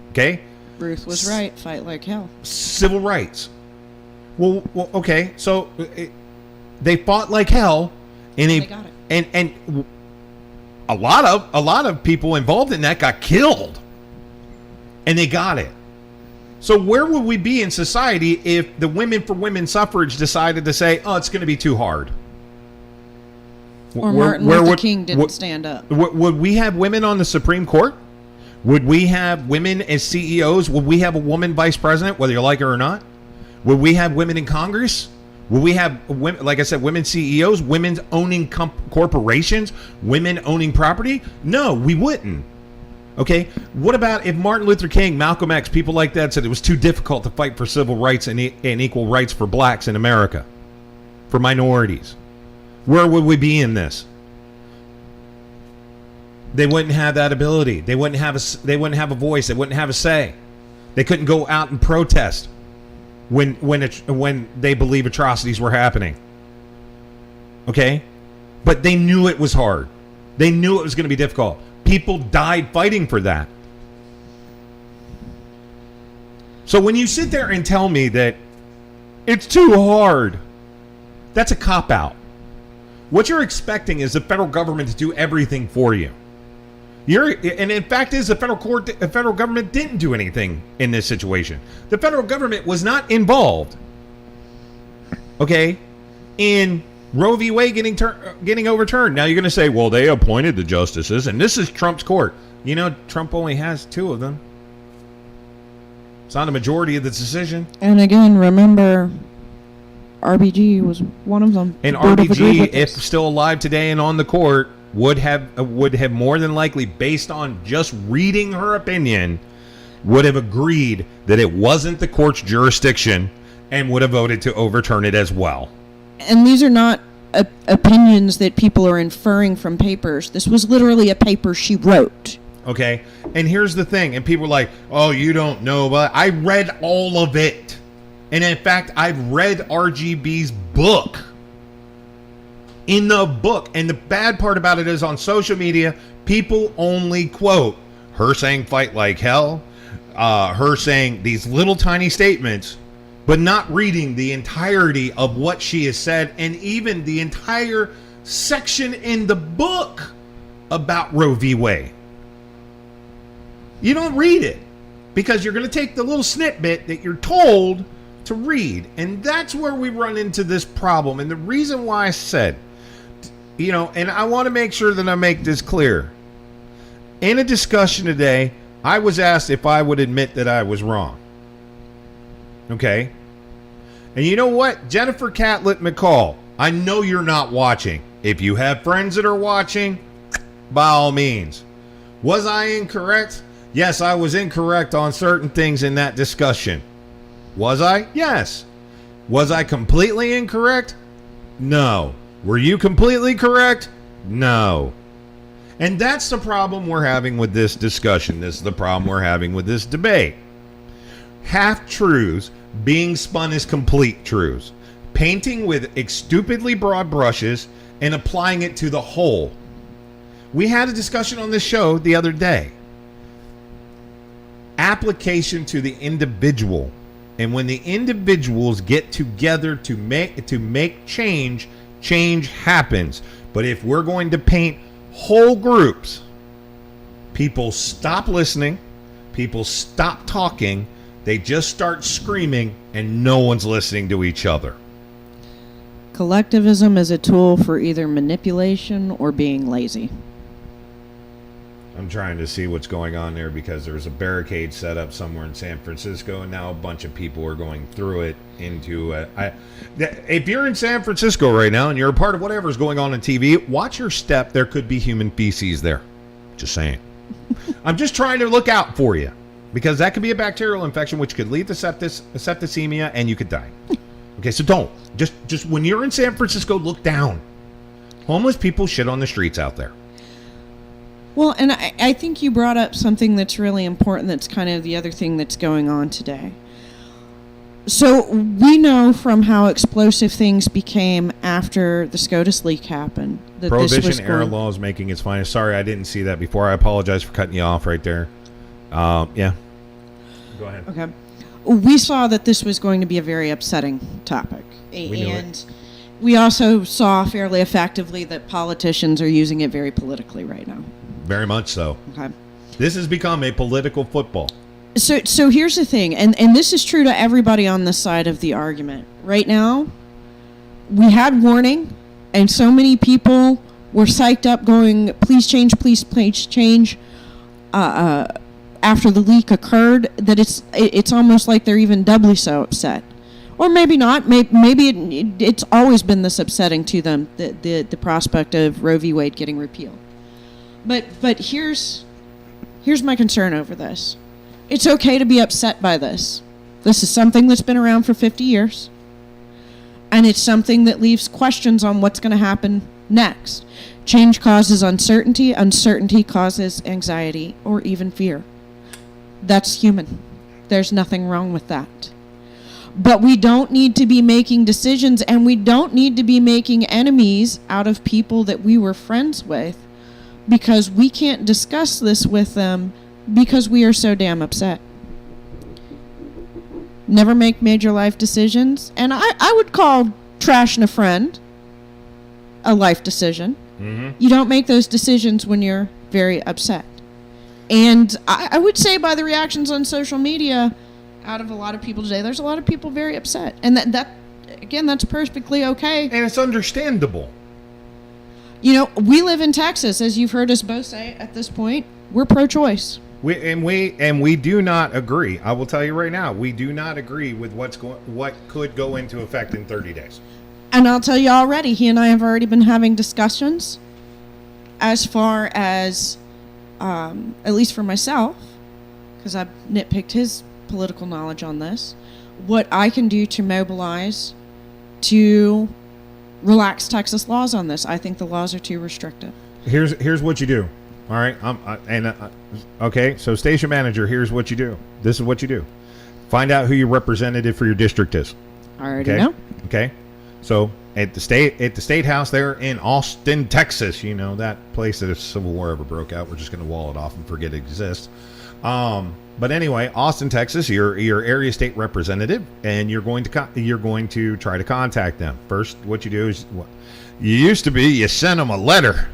Okay? Ruth was right. Fight like hell. Civil rights. Well, okay. So they fought like hell, and they got it. And a lot of people involved in that got killed, and they got it. So where would we be in society if the Women for Women suffrage decided to say, "Oh, it's going to be too hard"? Or Martin Luther King didn't stand up. Would we have women on the Supreme Court? Would we have women as CEOs? Would we have a woman vice president, whether you like her or not? Would we have women in Congress? Would we have women, like I said, women CEOs, women owning corporations, women owning property? No, we wouldn't. Okay, what about if Martin Luther King, Malcolm X, people like that said it was too difficult to fight for civil rights and equal rights for blacks in America, for minorities? Where would we be in this? They wouldn't have that ability. They wouldn't have a voice. They wouldn't have a say. They couldn't go out and protest when they believe atrocities were happening. Okay? But they knew it was hard. They knew it was going to be difficult. People died fighting for that. So when you sit there and tell me that it's too hard, that's a cop-out. What you're expecting is the federal government to do everything for you. And in fact is the federal government didn't do anything in this situation. The federal government was not involved, okay, in Roe v. Wade getting overturned. Now you're going to say, well, they appointed the justices, and this is Trump's court. You know, Trump only has 2 of them. It's not a majority of the decision. And again, remember, RBG was one of them. And RBG, if still alive today and on the court, would have more than likely, based on just reading her opinion, would have agreed that it wasn't the court's jurisdiction and would have voted to overturn it as well. And these are not opinions that people are inferring from papers. This was literally a paper she wrote. Okay, and here's the thing, and people are like, oh, you don't know, but I read all of it. And in fact, I've read RGB's book. In the book, and the bad part about it is on social media, people only quote her saying fight like hell, her saying these little tiny statements, but not reading the entirety of what she has said, and even the entire section in the book about Roe v. Wade. You don't read it because you're going to take the little snippet that you're told to read. And that's where we run into this problem. And the reason why I said, and I want to make sure that I make this clear. In a discussion today, I was asked if I would admit that I was wrong. Okay? And you know what? Jennifer Catlett McCall, I know you're not watching. If you have friends that are watching, by all means. Was I incorrect? Yes, I was incorrect on certain things in that discussion. Was I? Yes. Was I completely incorrect? No. Were you completely correct? No. And that's the problem we're having with this discussion. This is the problem we're having with this debate. Half-truths being spun as complete truths. Painting with stupidly broad brushes and applying it to the whole. We had a discussion on this show the other day. Application to the individual. And when the individuals get together to make change, change happens. But if we're going to paint whole groups, people stop listening, people stop talking, they just start screaming, and no one's listening to each other. Collectivism is a tool for either manipulation or being lazy. I'm trying to see what's going on there because there's a barricade set up somewhere in San Francisco, and now a bunch of people are going through it into if you're in San Francisco right now and you're a part of whatever's going on TV, watch your step. There could be human feces there. Just saying. I'm just trying to look out for you because that could be a bacterial infection which could lead to septicemia and you could die. Okay, so don't. Just when you're in San Francisco, look down. Homeless people shit on the streets out there. Well, and I think you brought up something that's really important. That's kind of the other thing that's going on today. So we know from how explosive things became after the SCOTUS leak happened. That Prohibition era law is making its finest. Sorry, I didn't see that before. I apologize for cutting you off right there. Yeah. Go ahead. Okay. We saw that this was going to be a very upsetting topic. And we also saw fairly effectively that politicians are using it very politically right now. Very much so. Okay. This has become a political football. So here's the thing, and this is true to everybody on this side of the argument. Right now, we had warning, and so many people were psyched up going, please change, after the leak occurred, that it's almost like they're even doubly so upset. Or maybe not. Maybe it's always been this upsetting to them, the prospect of Roe v. Wade getting repealed. But here's my concern over this. It's okay to be upset by this. This is something that's been around for 50 years. And it's something that leaves questions on what's going to happen next. Change causes uncertainty. Uncertainty causes anxiety or even fear. That's human. There's nothing wrong with that. But we don't need to be making decisions, and we don't need to be making enemies out of people that we were friends with, because we can't discuss this with them because we are so damn upset. Never make major life decisions. And I would call trashing a friend a life decision. Mm-hmm. You don't make those decisions when you're very upset. And I would say by the reactions on social media, out of a lot of people today, there's a lot of people very upset. And that again, that's perfectly okay. And it's understandable. We live in Texas, as you've heard us both say at this point. We're pro-choice. We do not agree. I will tell you right now, we do not agree with what could go into effect in 30 days. And I'll tell you already, he and I have already been having discussions as far as, at least for myself, because I've nitpicked his political knowledge on this, what I can do to mobilize to relax Texas laws on this. I think the laws are too restrictive. Here's what you do. All right. Okay. So station manager, here's what you do. This is what you do. Find out who your representative for your district is. I already know. Okay. So at the state house there in Austin, Texas, that place that if Civil War ever broke out, we're just going to wall it off and forget it exists. But anyway, Austin, Texas, your area state representative, and you're going to try to contact them. First, what you do is, you send them a letter,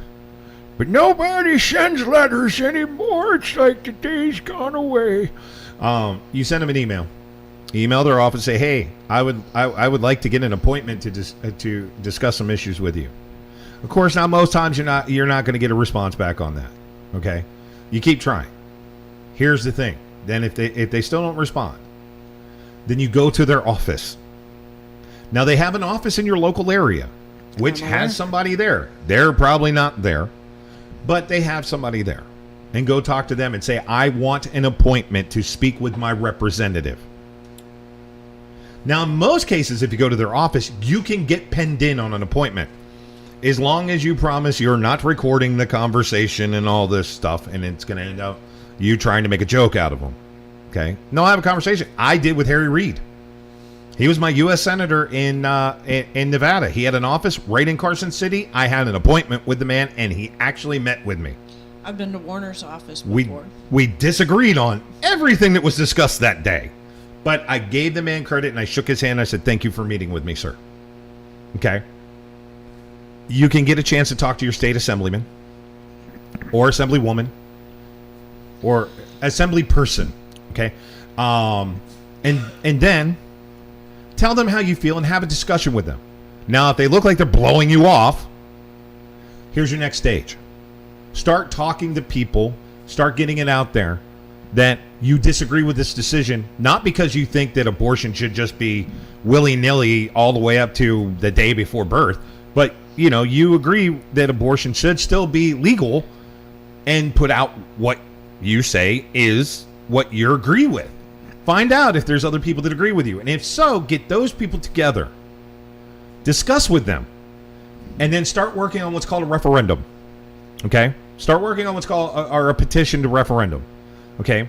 but nobody sends letters anymore. It's like the day's gone away. You send them an email. Email their office, say, hey, I would like to get an appointment to discuss some issues with you. Of course, now most times you're not going to get a response back on that. Okay, you keep trying. Here's the thing. Then if they still don't respond, then you go to their office. Now they have an office in your local area, which has somebody there. They're probably not there, but they have somebody there. And go talk to them and say, I want an appointment to speak with my representative. Now, in most cases, if you go to their office, you can get penned in on an appointment. As long as you promise you're not recording the conversation and all this stuff, and it's going to end up you trying to make a joke out of them. Okay? No, I have a conversation. I did with Harry Reid. He was my U.S. Senator in Nevada. He had an office right in Carson City. I had an appointment with the man, and he actually met with me. I've been to Warner's office before. We disagreed on everything that was discussed that day. But I gave the man credit, and I shook his hand. I said, thank you for meeting with me, sir. Okay? You can get a chance to talk to your state assemblyman or assemblywoman or assembly person, okay? And then tell them how you feel and have a discussion with them. Now, if they look like they're blowing you off, here's your next stage. Start talking to people, start getting it out there that you disagree with this decision, not because you think that abortion should just be willy-nilly all the way up to the day before birth, but you agree that abortion should still be legal, and put out what you say is what you agree with. Find out if there's other people that agree with you. And if so, get those people together. Discuss with them. And then start working on what's called a referendum. Okay? Start working on what's called a petition to referendum. Okay?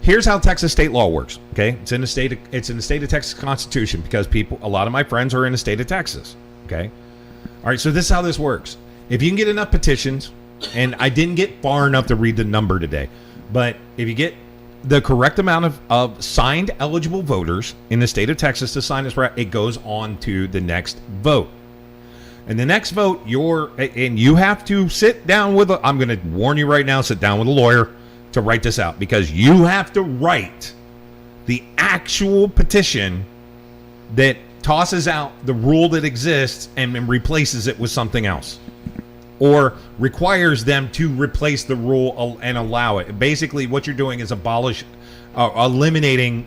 Here's how Texas state law works. Okay? It's in the state of Texas Constitution, because a lot of my friends are in the state of Texas. Okay? All right, so this is how this works. If you can get enough petitions, and I didn't get far enough to read the number today, but if you get the correct amount of signed eligible voters in the state of Texas to sign this, it goes on to the next vote. And the next vote, you have to sit down with I'm going to warn you right now, sit down with a lawyer to write this out, because you have to write the actual petition that tosses out the rule that exists and replaces it with something else, or requires them to replace the rule and allow it. Basically, what you're doing is eliminating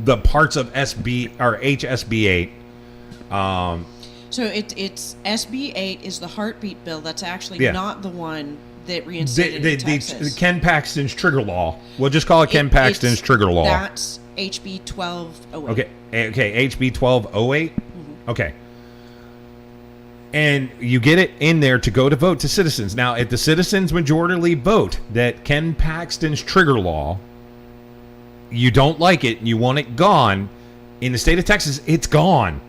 the parts of HSB 8. So it's SB 8 is the heartbeat bill. That's actually not the one that reinstated in Texas. Ken Paxton's trigger law. We'll just call it Ken Paxton's trigger law. That's HB 1208. Okay, HB 1208. Mm-hmm. Okay. And you get it in there to go to vote to citizens. Now, if the citizens majority vote that Ken Paxton's trigger law, you don't like it and you want it gone, in the state of Texas, it's gone.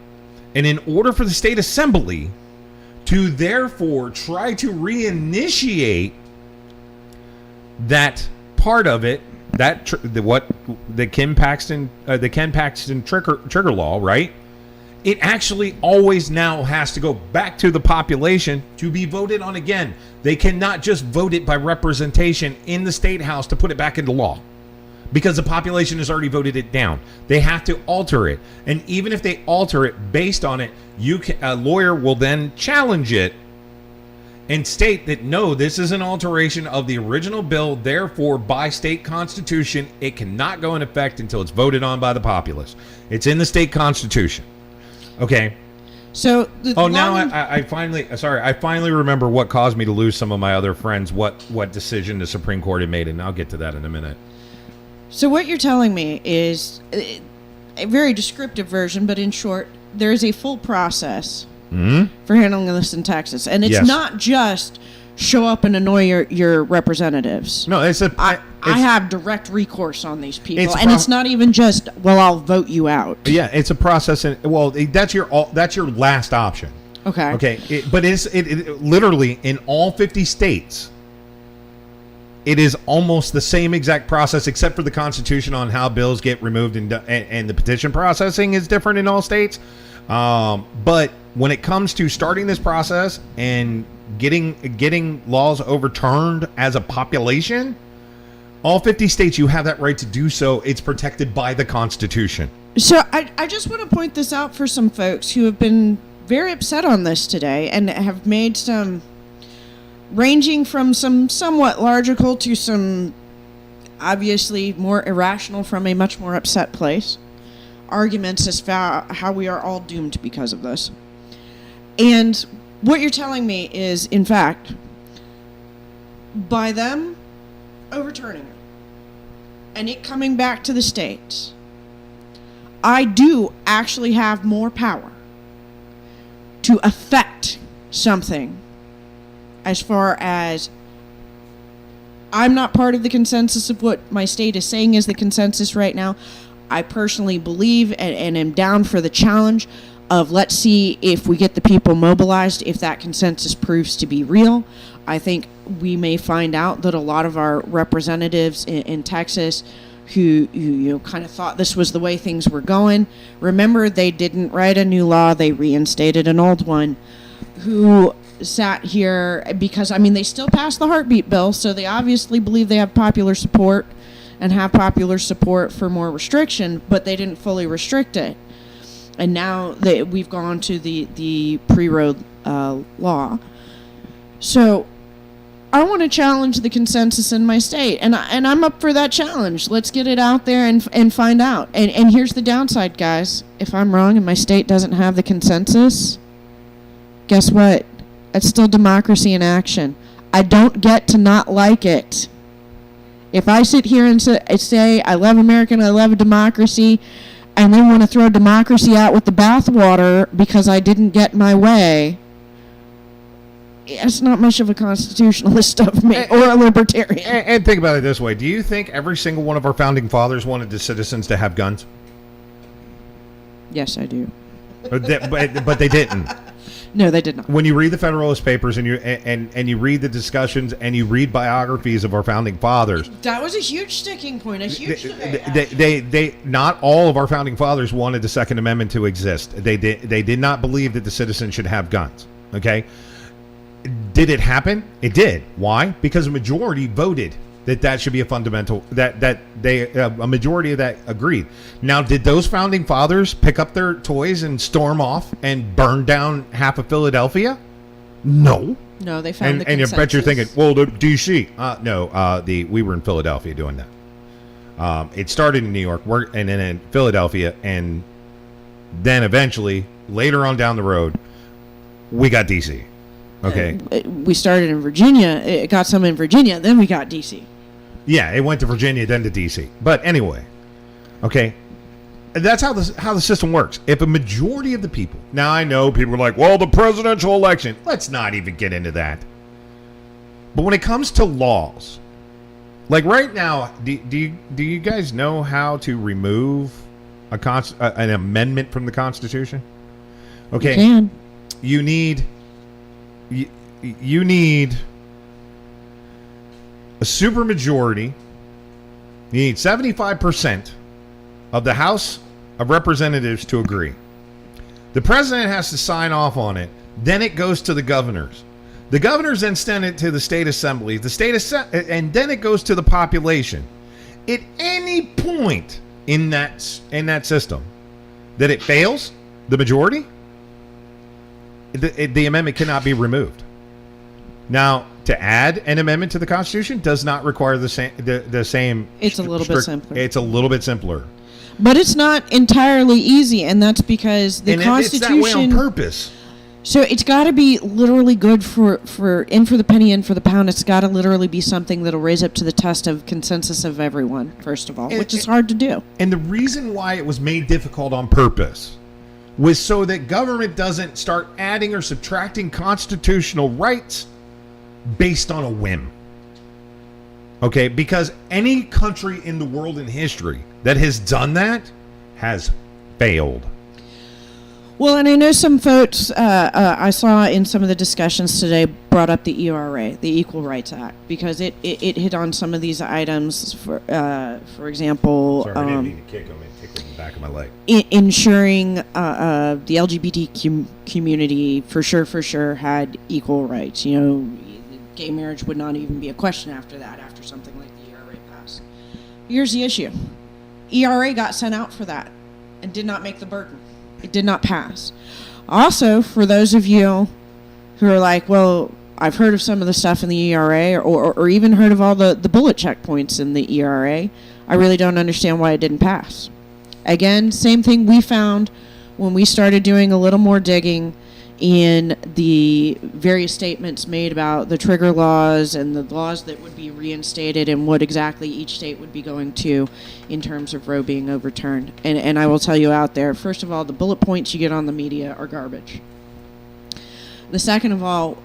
And in order for the state assembly to therefore try to reinitiate that part of it, the Ken Paxton trigger law, right? It actually always now has to go back to the population to be voted on again. They cannot just vote it by representation in the state house to put it back into law, because the population has already voted it down. They have to alter it. And even if they alter it based on it, a lawyer will then challenge it and state that, no, this is an alteration of the original bill. Therefore, by state constitution, it cannot go in effect until it's voted on by the populace. It's in the state constitution. Okay. So I finally remember what caused me to lose some of my other friends, what decision the Supreme Court had made, and I'll get to that in a minute. So what you're telling me is a very descriptive version, but in short, there is a full process for handling this in Texas, and it's not just show up and annoy your representatives. No, I have direct recourse on these people, and it's not even just, well, I'll vote you out. Yeah, it's a process, and that's your last option. Okay. Okay, but it's literally in all 50 states. it is almost the same exact process, except for the Constitution on how bills get removed, and the petition processing is different in all states. But when it comes to starting this process and getting laws overturned as a population, all 50 states, you have that right to do so. It's protected by the Constitution. So I just want to point this out for some folks who have been very upset on this today and have made some, ranging from some somewhat logical to some obviously more irrational from a much more upset place, arguments as how we are all doomed because of this. And what you're telling me is, in fact, by them overturning it and it coming back to the states, I do actually have more power to affect something. As far as I'm not part of the consensus of what my state is saying is the consensus right now, I personally believe and am down for the challenge of, let's see if we get the people mobilized, if that consensus proves to be real. I think we may find out that a lot of our representatives in Texas who kind of thought this was the way things were going, remember, they didn't write a new law, they reinstated an old one, who sat here because, I mean, they still passed the heartbeat bill, so they obviously believe they have popular support and have popular support for more restriction, but they didn't fully restrict it. And now we've gone to the pre-Roe law. So I want to challenge the consensus in my state, and I'm up for that challenge. Let's get it out there and find out. And here's the downside, guys. If I'm wrong and my state doesn't have the consensus, guess what? It's still democracy in action. I don't get to not like it. If I sit here and say I love America and I love democracy, and then want to throw democracy out with the bathwater because I didn't get my way, it's not much of a constitutionalist of me or a libertarian. And think about it this way. Do you think every single one of our founding fathers wanted the citizens to have guns? Yes, I do. But they didn't. No, they did not. When you read the Federalist Papers and you read the discussions and you read biographies of our founding fathers, that was a huge sticking point, a huge debate. They not all of our founding fathers wanted the Second Amendment to exist. They did not believe that the citizens should have guns. Okay, did it happen? It did. Why? Because a majority voted that should be a fundamental, a majority of that agreed. Now, did those founding fathers pick up their toys and storm off and burn down half of Philadelphia? No. No, they found the consensus. And I bet you're thinking, well, the D.C. No, we were in Philadelphia doing that. It started in New York, and then in Philadelphia, and then eventually, later on down the road, we got D.C. Okay. We started in Virginia. It got some in Virginia. Then we got D.C. Yeah, it went to Virginia, then to D.C. But anyway, okay, that's how the system works. If a majority of the people, now I know people are like, well, the presidential election. Let's not even get into that. But when it comes to laws, like right now, do you guys know how to remove an amendment from the Constitution? Okay, you can. You need a supermajority. You need 75% of the House of Representatives to agree. The president has to sign off on it. Then it goes to the governors. The governors then send it to the state assembly. And then it goes to the population. At any point in that system that it fails, the majority, the amendment cannot be removed. Now, to add an amendment to the Constitution does not require the same. It's a little bit simpler. It's a little bit simpler. But it's not entirely easy, and that's because the Constitution. It's that way on purpose. So it's got to be literally good for in for the penny, in for the pound. It's got to literally be something that'll raise up to the test of consensus of everyone, first of all, which is hard to do. And the reason why it was made difficult on purpose was so that government doesn't start adding or subtracting constitutional rights based on a whim. Okay, because any country in the world in history that has done that has failed. Well, and I know some folks I saw in some of the discussions today brought up the ERA, the Equal Rights Act, because it hit on some of these items. For example, Sorry, I didn't mean to kick him. It tickled the back of my leg. Ensuring the LGBT community for sure had equal rights. You know, gay marriage would not even be a question after that, after something like the ERA passed. Here's the issue. ERA got sent out for that and did not make the burden. It did not pass. Also, for those of you who are like, well, I've heard of some of the stuff in the ERA or even heard of all the bullet checkpoints in the ERA, I really don't understand why it didn't pass. Again, same thing we found when we started doing a little more digging in the various statements made about the trigger laws and the laws that would be reinstated and what exactly each state would be going to in terms of Roe being overturned. And I will tell you out there, first of all, the bullet points you get on the media are garbage. The second of all,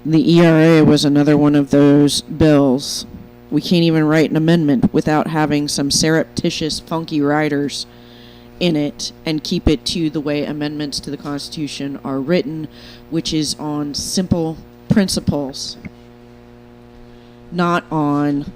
the ERA was another one of those bills. We can't even write an amendment without having some surreptitious, funky writers in it and keep it to the way amendments to the Constitution are written, which is on simple principles, not on,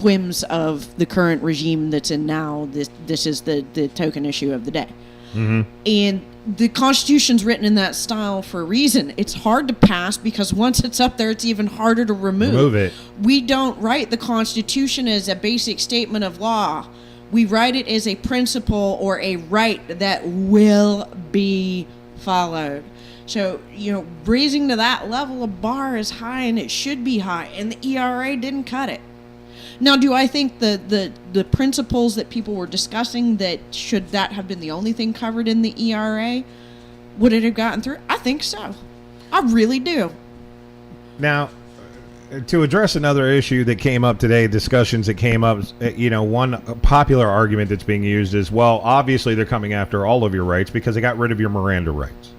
whims of the current regime that's in now. This is the token issue of the day. Mm-hmm. And the Constitution's written in that style for a reason. It's hard to pass because once it's up there, it's even harder to remove it. We don't write the Constitution as a basic statement of law. We write it as a principle or a right that will be followed. So, raising to that level of bar is high, and it should be high, and the ERA didn't cut it. Now, do I think the principles that people were discussing, should that have been the only thing covered in the ERA, would it have gotten through? I think so. I really do. Now, to address another issue that came up today, discussions that came up, one popular argument that's being used is, well, obviously they're coming after all of your rights because they got rid of your Miranda rights.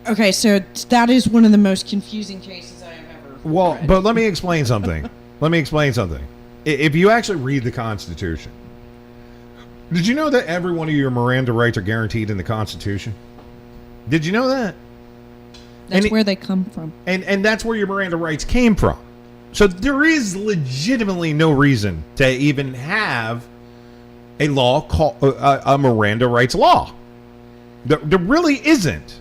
Okay, so that is one of the most confusing cases I have ever read. But let me explain something. If you actually read the Constitution, did you know that every one of your Miranda rights are guaranteed in the Constitution? Did you know that? That's where they come from. And that's where your Miranda rights came from. So there is legitimately no reason to even have a law called a Miranda rights law. There really isn't,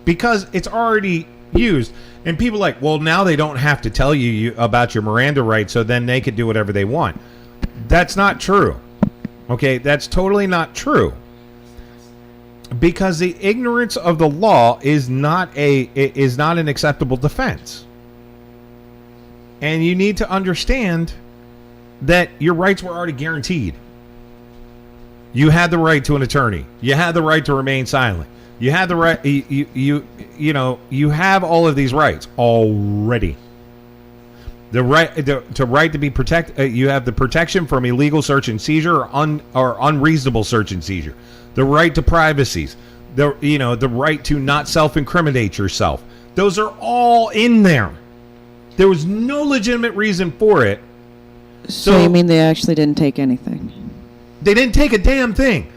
because it's already used. And people are like, well, now they don't have to tell you about your Miranda rights, so then they could do whatever they want. That's not true. Okay, that's totally not true. Because the ignorance of the law is not an acceptable defense. And you need to understand that your rights were already guaranteed. You had the right to an attorney. You had the right to remain silent. You had the right. You have all of these rights already. The right to be protected. You have the protection from illegal search and seizure or unreasonable search and seizure. The right to privacy, the right to not self-incriminate yourself. Those are all in there. There was no legitimate reason for it. So you mean they actually didn't take anything? They didn't take a damn thing.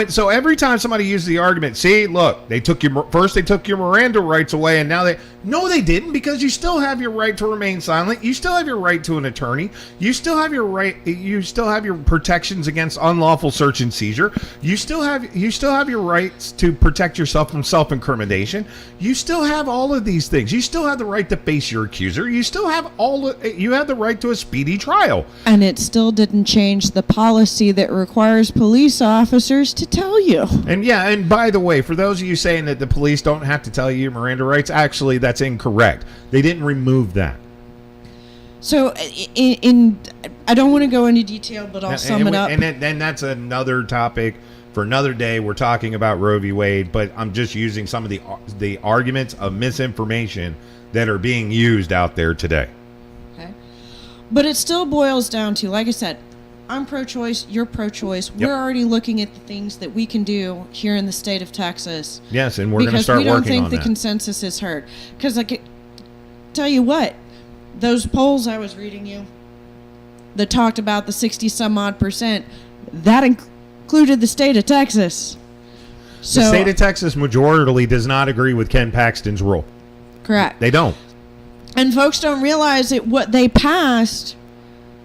So every time somebody uses the argument, see, look, they took your Miranda rights away, and now they didn't, because you still have your right to remain silent. You still have your right to an attorney. You still have your protections against unlawful search and seizure. You still have your rights to protect yourself from self-incrimination. You still have all of these things. You still have the right to face your accuser. You still have you have the right to a speedy trial. And it still didn't change the policy that requires police officers to tell you. And by the way, for those of you saying that the police don't have to tell you your Miranda rights, actually that's incorrect. They didn't remove that. So I don't want to go into detail, but I'll sum it up. And that's another topic for another day. We're talking about Roe v. Wade, but I'm just using some of the arguments of misinformation that are being used out there today. Okay. But it still boils down to, like I said, I'm pro-choice, you're pro-choice. Yep. We're already looking at the things that we can do here in the state of Texas. Yes, and we're going to start working on that. Because we don't think the consensus is heard. Because tell you what, those polls I was reading you that talked about the 60-some-odd %, included the state of Texas. So, the state of Texas majority does not agree with Ken Paxton's rule. correct. They don't. And folks don't realize that what they passed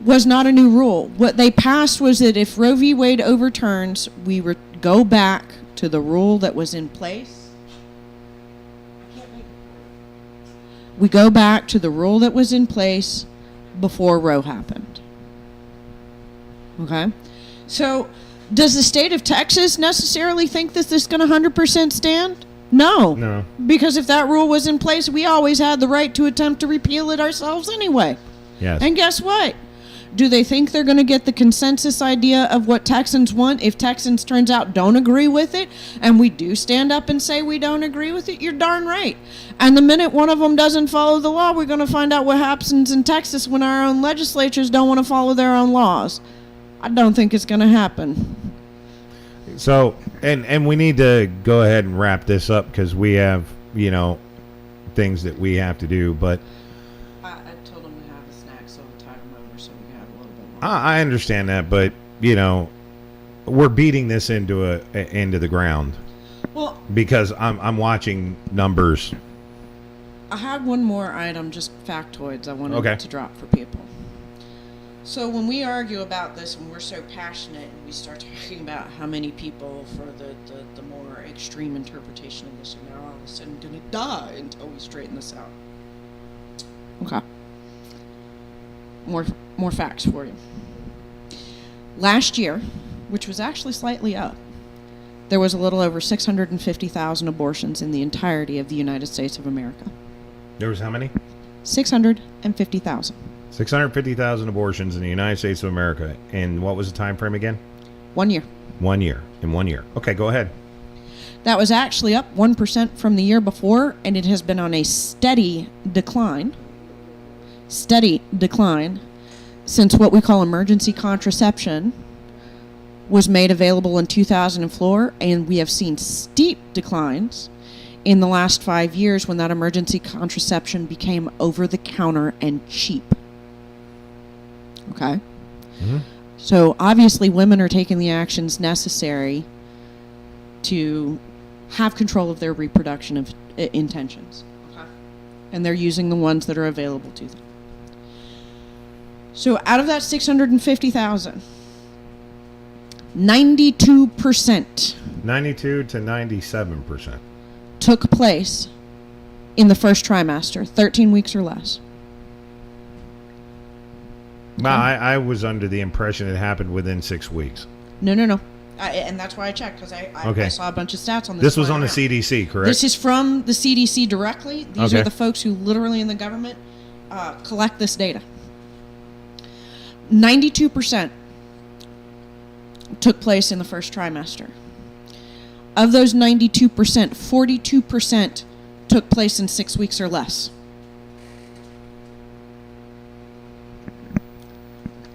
was not a new rule. What they passed was that if Roe v. Wade overturns, we go back to the rule that was in place. We go back to the rule that was in place before Roe happened. Okay? So, does the state of Texas necessarily think that this is going to 100% stand? No. No. Because if that rule was in place, we always had the right to attempt to repeal it ourselves anyway. Yes. And guess what? Do they think they're going to get the consensus idea of what Texans want if Texans turns out don't agree with it and we do stand up and say we don't agree with it? You're darn right. And the minute one of them doesn't follow the law, we're going to find out what happens in Texas when our own legislatures don't want to follow their own laws. I don't think it's going to happen. So, and we need to go ahead and wrap this up because we have, things that we have to do, but I told them to have a snack, so I'll tide them over so we can have a little bit more. I understand that, but we're beating this into the ground. Well, because I'm watching numbers. I had one more item, just factoids I wanted to drop for people. So when we argue about this and we're so passionate and we start talking about how many people for the more extreme interpretation of this are now all of a sudden going to die until we straighten this out. Okay. More facts for you. Last year, which was actually slightly up, there was a little over 650,000 abortions in the entirety of the United States of America. There was how many? 650,000. 650,000 abortions in the United States of America. And what was the time frame again? 1 year. 1 year. In 1 year. Okay, go ahead. That was actually up 1% from the year before, and it has been on a steady decline since what we call emergency contraception was made available in 2004, and we have seen steep declines in the last 5 years when that emergency contraception became over-the-counter and cheap. Okay? Mm-hmm. So obviously women are taking the actions necessary to have control of their reproduction of intentions. Okay. And they're using the ones that are available to them. So out of that 650,000, 92%. 92 to 97%. Took place in the first trimester, 13 weeks or less. Well, I was under the impression it happened within 6 weeks. No. And that's why I checked, because I saw a bunch of stats on this. This was on the CDC, correct? This is from the CDC directly. These Okay. are the folks who literally in the government collect this data. 92% took place in the first trimester. Of those 92%, 42% took place in 6 weeks or less.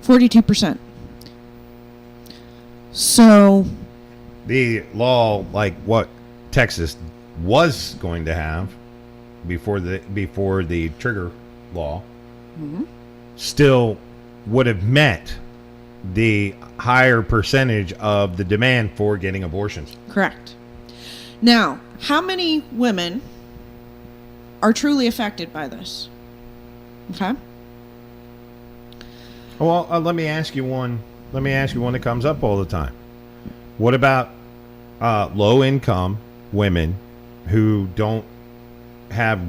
42%. So the law, like what Texas was going to have before the trigger law, still would have met the higher percentage of the demand for getting abortions. correct. Now, how many women are truly affected by this? Okay. Well, let me ask you one. Let me ask you one that comes up all the time. What about low-income women who don't have?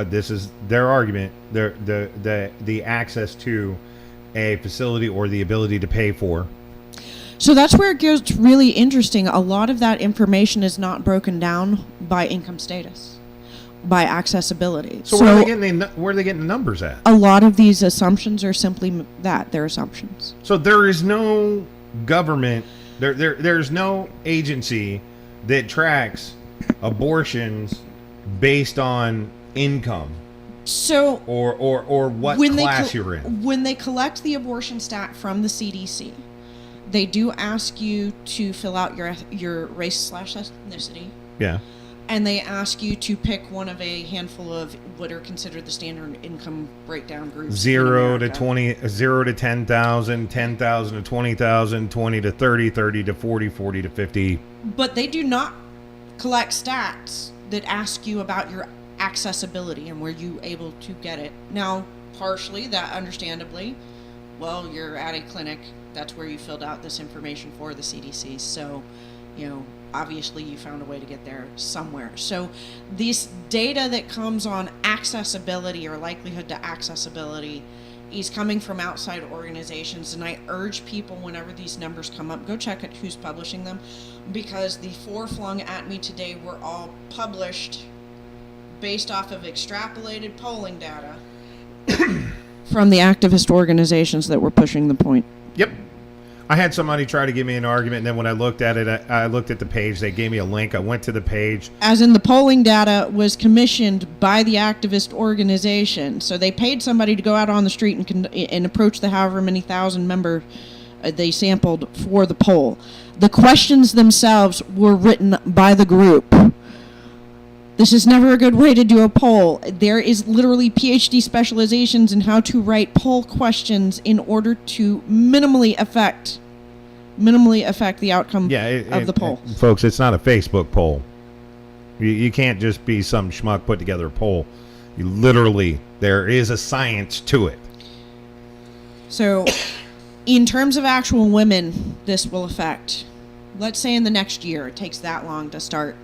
This is their argument. The access to a facility or the ability to pay for. So that's where it gets really interesting. A lot of that information is not broken down by income status, by accessibility. So where are they getting the numbers at? A lot of these assumptions are simply that, they're assumptions. So there is no government, there's no agency that tracks abortions based on income. So or what class you're in. When they collect the abortion stat from the CDC, they do ask you to fill out your race/ethnicity. Yeah. and they ask you to pick one of a handful of what are considered the standard income breakdown groups. 0 to 10,000, 10,000 to 20,000, 20 to 30, 30 to 40, 40 to 50. But they do not collect stats that ask you about your accessibility and were you able to get it. Now, partially, that understandably, well, you're at a clinic, that's where you filled out this information for the CDC, so, obviously you found a way to get there somewhere. So this data that comes on accessibility or likelihood to accessibility is coming from outside organizations, and I urge people whenever these numbers come up, go check out who's publishing them, because the four flung at me today were all published based off of extrapolated polling data from the activist organizations that were pushing the point. Yep. I had somebody try to give me an argument, and then when I looked at it, I looked at the page. They gave me a link. I went to the page. As in, the polling data was commissioned by the activist organization. So they paid somebody to go out on the street and approach the however many thousand members they sampled for the poll. The questions themselves were written by the group. This is never a good way to do a poll. There is literally PhD specializations in how to write poll questions in order to minimally affect the outcome of the poll. Folks, it's not a Facebook poll. You can't just be some schmuck put together a poll. There is a science to it. So, in terms of actual women, this will affect, let's say in the next year, it takes that long to start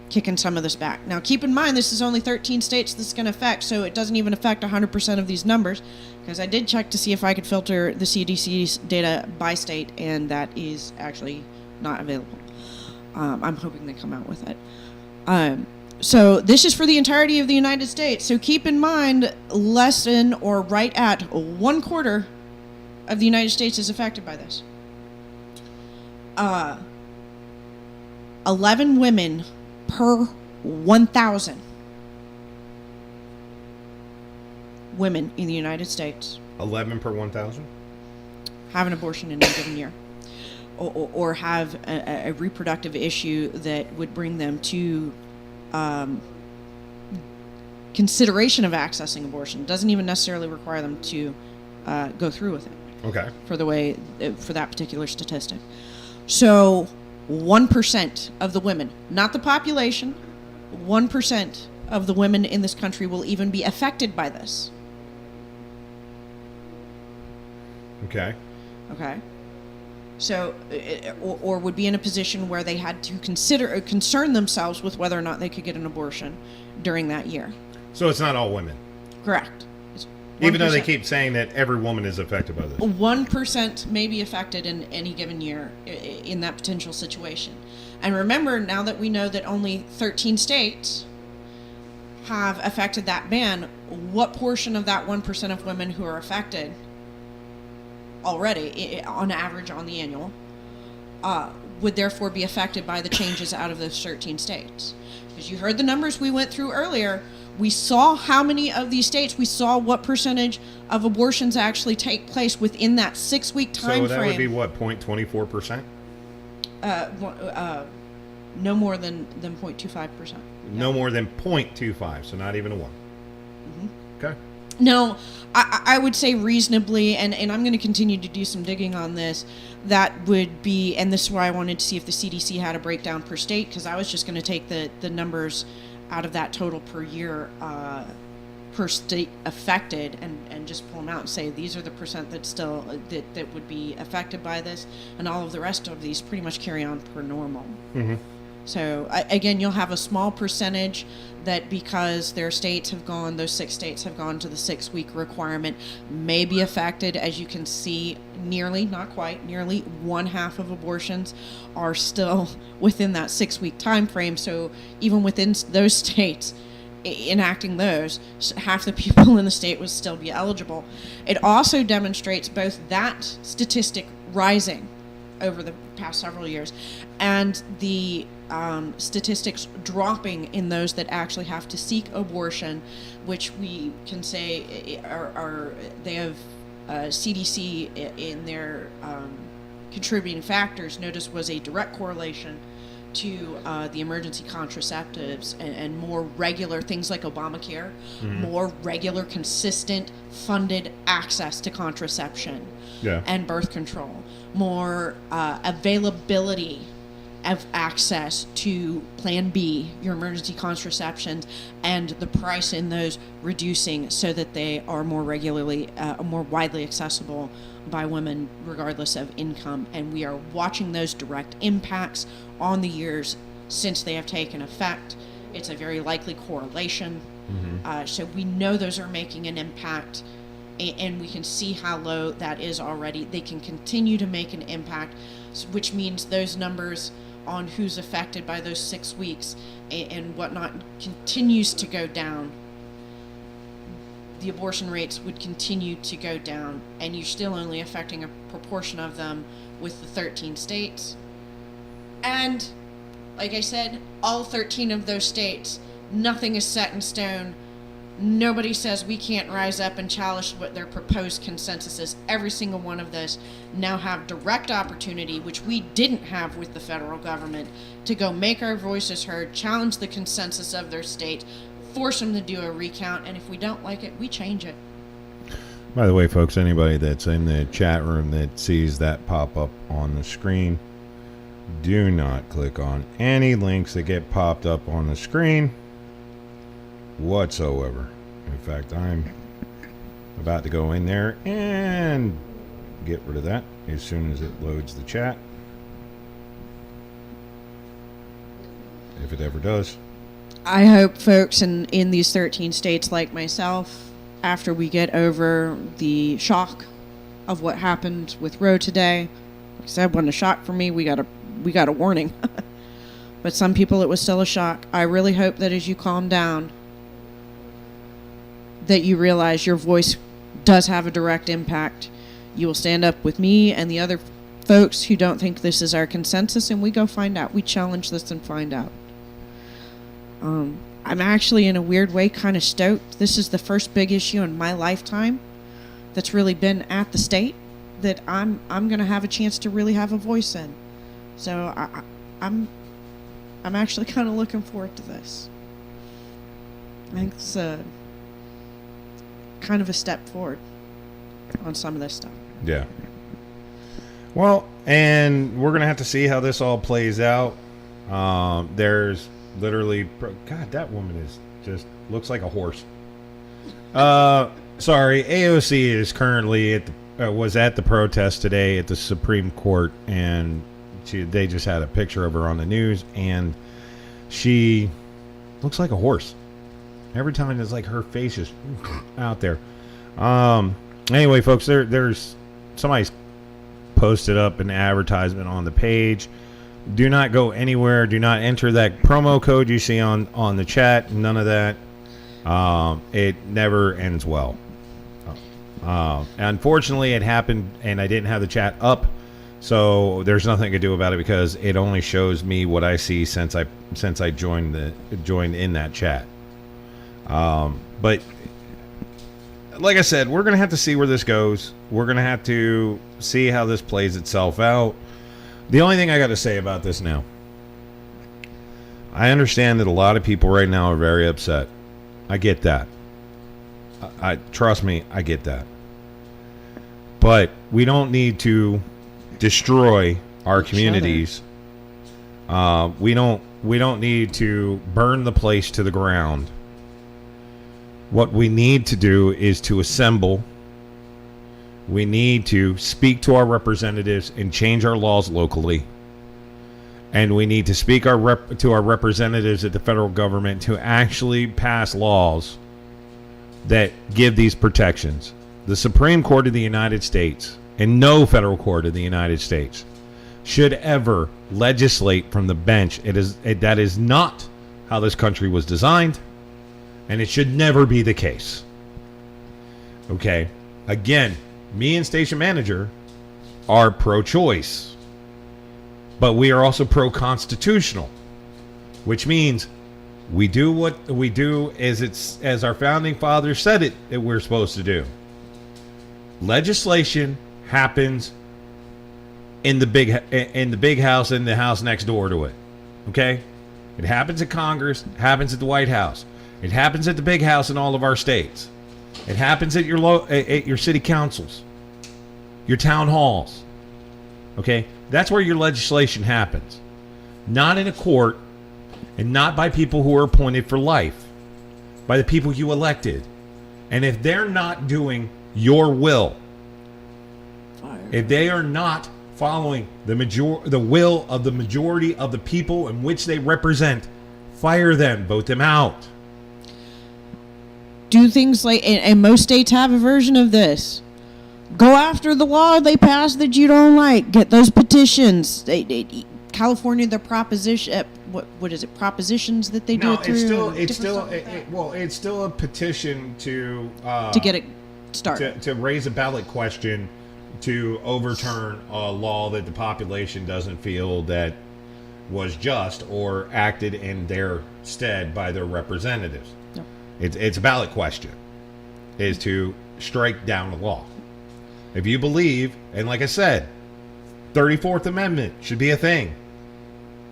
kicking some of this back. Now, keep in mind, this is only 13 states this is going to affect, so it doesn't even affect 100% of these numbers, because I did check to see if I could filter the CDC's data by state, and that is actually not available. I'm hoping they come out with it. So this is for the entirety of the United States, so keep in mind, less than or right at 1/4 of the United States is affected by this. 11 women per 1,000 women in the United States. 11 per 1,000? Have an abortion in a given year. Or have a reproductive issue that would bring them to consideration of accessing abortion. Doesn't even necessarily require them to go through with it. Okay. For that particular statistic. So 1% of the women, not the population, 1% of the women in this country will even be affected by this. Okay. So, or would be in a position where they had to concern themselves with whether or not they could get an abortion during that year. So it's not all women. Correct. Even though they keep saying that every woman is affected by this. 1% may be affected in any given year in that potential situation. And remember, now that we know that only 13 states have affected that ban, what portion of that 1% of women who are affected already, on average on the annual, would therefore be affected by the changes out of those 13 states? Because you heard the numbers we went through earlier. We saw how many of these states, we saw what percentage of abortions actually take place within that 6-week time frame. So that would be what, 0.24%? No more than 0.25%. No more than 0.25, so not even a 1. Mm-hmm. Okay. No, I would say reasonably, and I'm going to continue to do some digging on this, that would be, and this is why I wanted to see if the CDC had a breakdown per state, because I was just going to take the numbers out of that total per year per state affected and just pull them out and say these are the percent that still that would be affected by this, and all of the rest of these pretty much carry on per normal. Mm-hmm. So again, you'll have a small percentage that, because those 6 states have gone to the 6-week requirement, may be affected. As you can see, nearly 1/2 of abortions are still within that 6-week time frame. So even within those states enacting those, half the people in the state would still be eligible. It also demonstrates both that statistic rising over the past several years and the statistics dropping in those that actually have to seek abortion, which we can say they have CDC in their contributing factors noticed was a direct correlation to the emergency contraceptives and more regular things like Obamacare, more regular, consistent, funded access to contraception and birth control, more availability of access to Plan B, your emergency contraceptions, and the price in those reducing so that they are more regularly, more widely accessible by women regardless of income. And we are watching those direct impacts on the years since they have taken effect. It's a very likely correlation. So we know those are making an impact, and we can see how low that is already. They can continue to make an impact, which means those numbers on who's affected by those 6 weeks and whatnot continues to go down. The abortion rates would continue to go down, and you're still only affecting a proportion of them with the 13 states. And like I said, all 13 of those states, nothing is set in stone. Nobody says we can't rise up and challenge what their proposed consensus is. Every single one of those now have direct opportunity, which we didn't have with the federal government, to go make our voices heard, challenge the consensus of their state, force them to do a recount, and if we don't like it, we change it. By the way, folks, anybody that's in the chat room that sees that pop up on the screen, do not click on any links that get popped up on the screen whatsoever. In fact, I'm about to go in there and get rid of that as soon as it loads the chat, if it ever does. I hope folks in these 13 states like myself, after we get over the shock of what happened with Roe today, like I said, wasn't a shock for me. We got a warning. But some people it was still a shock. I really hope that as you calm down, that you realize your voice does have a direct impact. You will stand up with me and the other folks who don't think this is our consensus, and we go find out. We challenge this and find out. I'm actually, in a weird way, kind of stoked. This is the first big issue in my lifetime that's really been at the state that I'm going to have a chance to really have a voice in. So I'm actually kind of looking forward to this. I think it's kind of a step forward on some of this stuff. Yeah. Well, and we're going to have to see how this all plays out. There's literally... God, that woman is just... looks like a horse. Sorry, AOC is currently was at the protest today at the Supreme Court, and they just had a picture of her on the news, and she looks like a horse. Every time it's like her face is out there. Anyway, folks, there's somebody's posted up an advertisement on the page. Do not go anywhere. Do not enter that promo code you see on the chat. None of that. It never ends well. Unfortunately, it happened, and I didn't have the chat up, so there's nothing I can do about it because it only shows me what I see since I joined in that chat. But like I said, we're gonna have to see where this goes. We're gonna have to see how this plays itself out. The only thing I got to say about this now, I understand that a lot of people right now are very upset. I get that. I trust me, I get that. But we don't need to destroy our communities. We don't need to burn the place to the ground. What we need to do is to assemble. We need to speak to our representatives and change our laws locally. And we need to speak to our representatives at the federal government to actually pass laws that give these protections. The Supreme Court of the United States and no federal court of the United States should ever legislate from the bench. That is not how this country was designed, and it should never be the case. Okay, again, me and Station Manager are pro-choice, but we are also pro-constitutional, which means we do what we do as our founding fathers said that we're supposed to do. Legislation happens in the big house, in the house next door to it. Okay? It happens at Congress. It happens at the White House. It happens at the big house in all of our states. It happens at your city councils, your town halls. Okay? That's where your legislation happens. Not in a court, and not by people who are appointed for life. By the people you elected. And if they're not doing your will, if they are not following the will of the majority of the people in which they represent, fire them, vote them out. Do things like, and most states have a version of this. Go after the law they pass that you don't like. Get those petitions. California, the proposition, what is it? Propositions that they do it through. It's still a petition to get it started, to raise a ballot question to overturn a law that the population doesn't feel that was just or acted in their stead by their representatives. No. It's a ballot question, is to strike down a law. If you believe, and like I said, 34th Amendment should be a thing.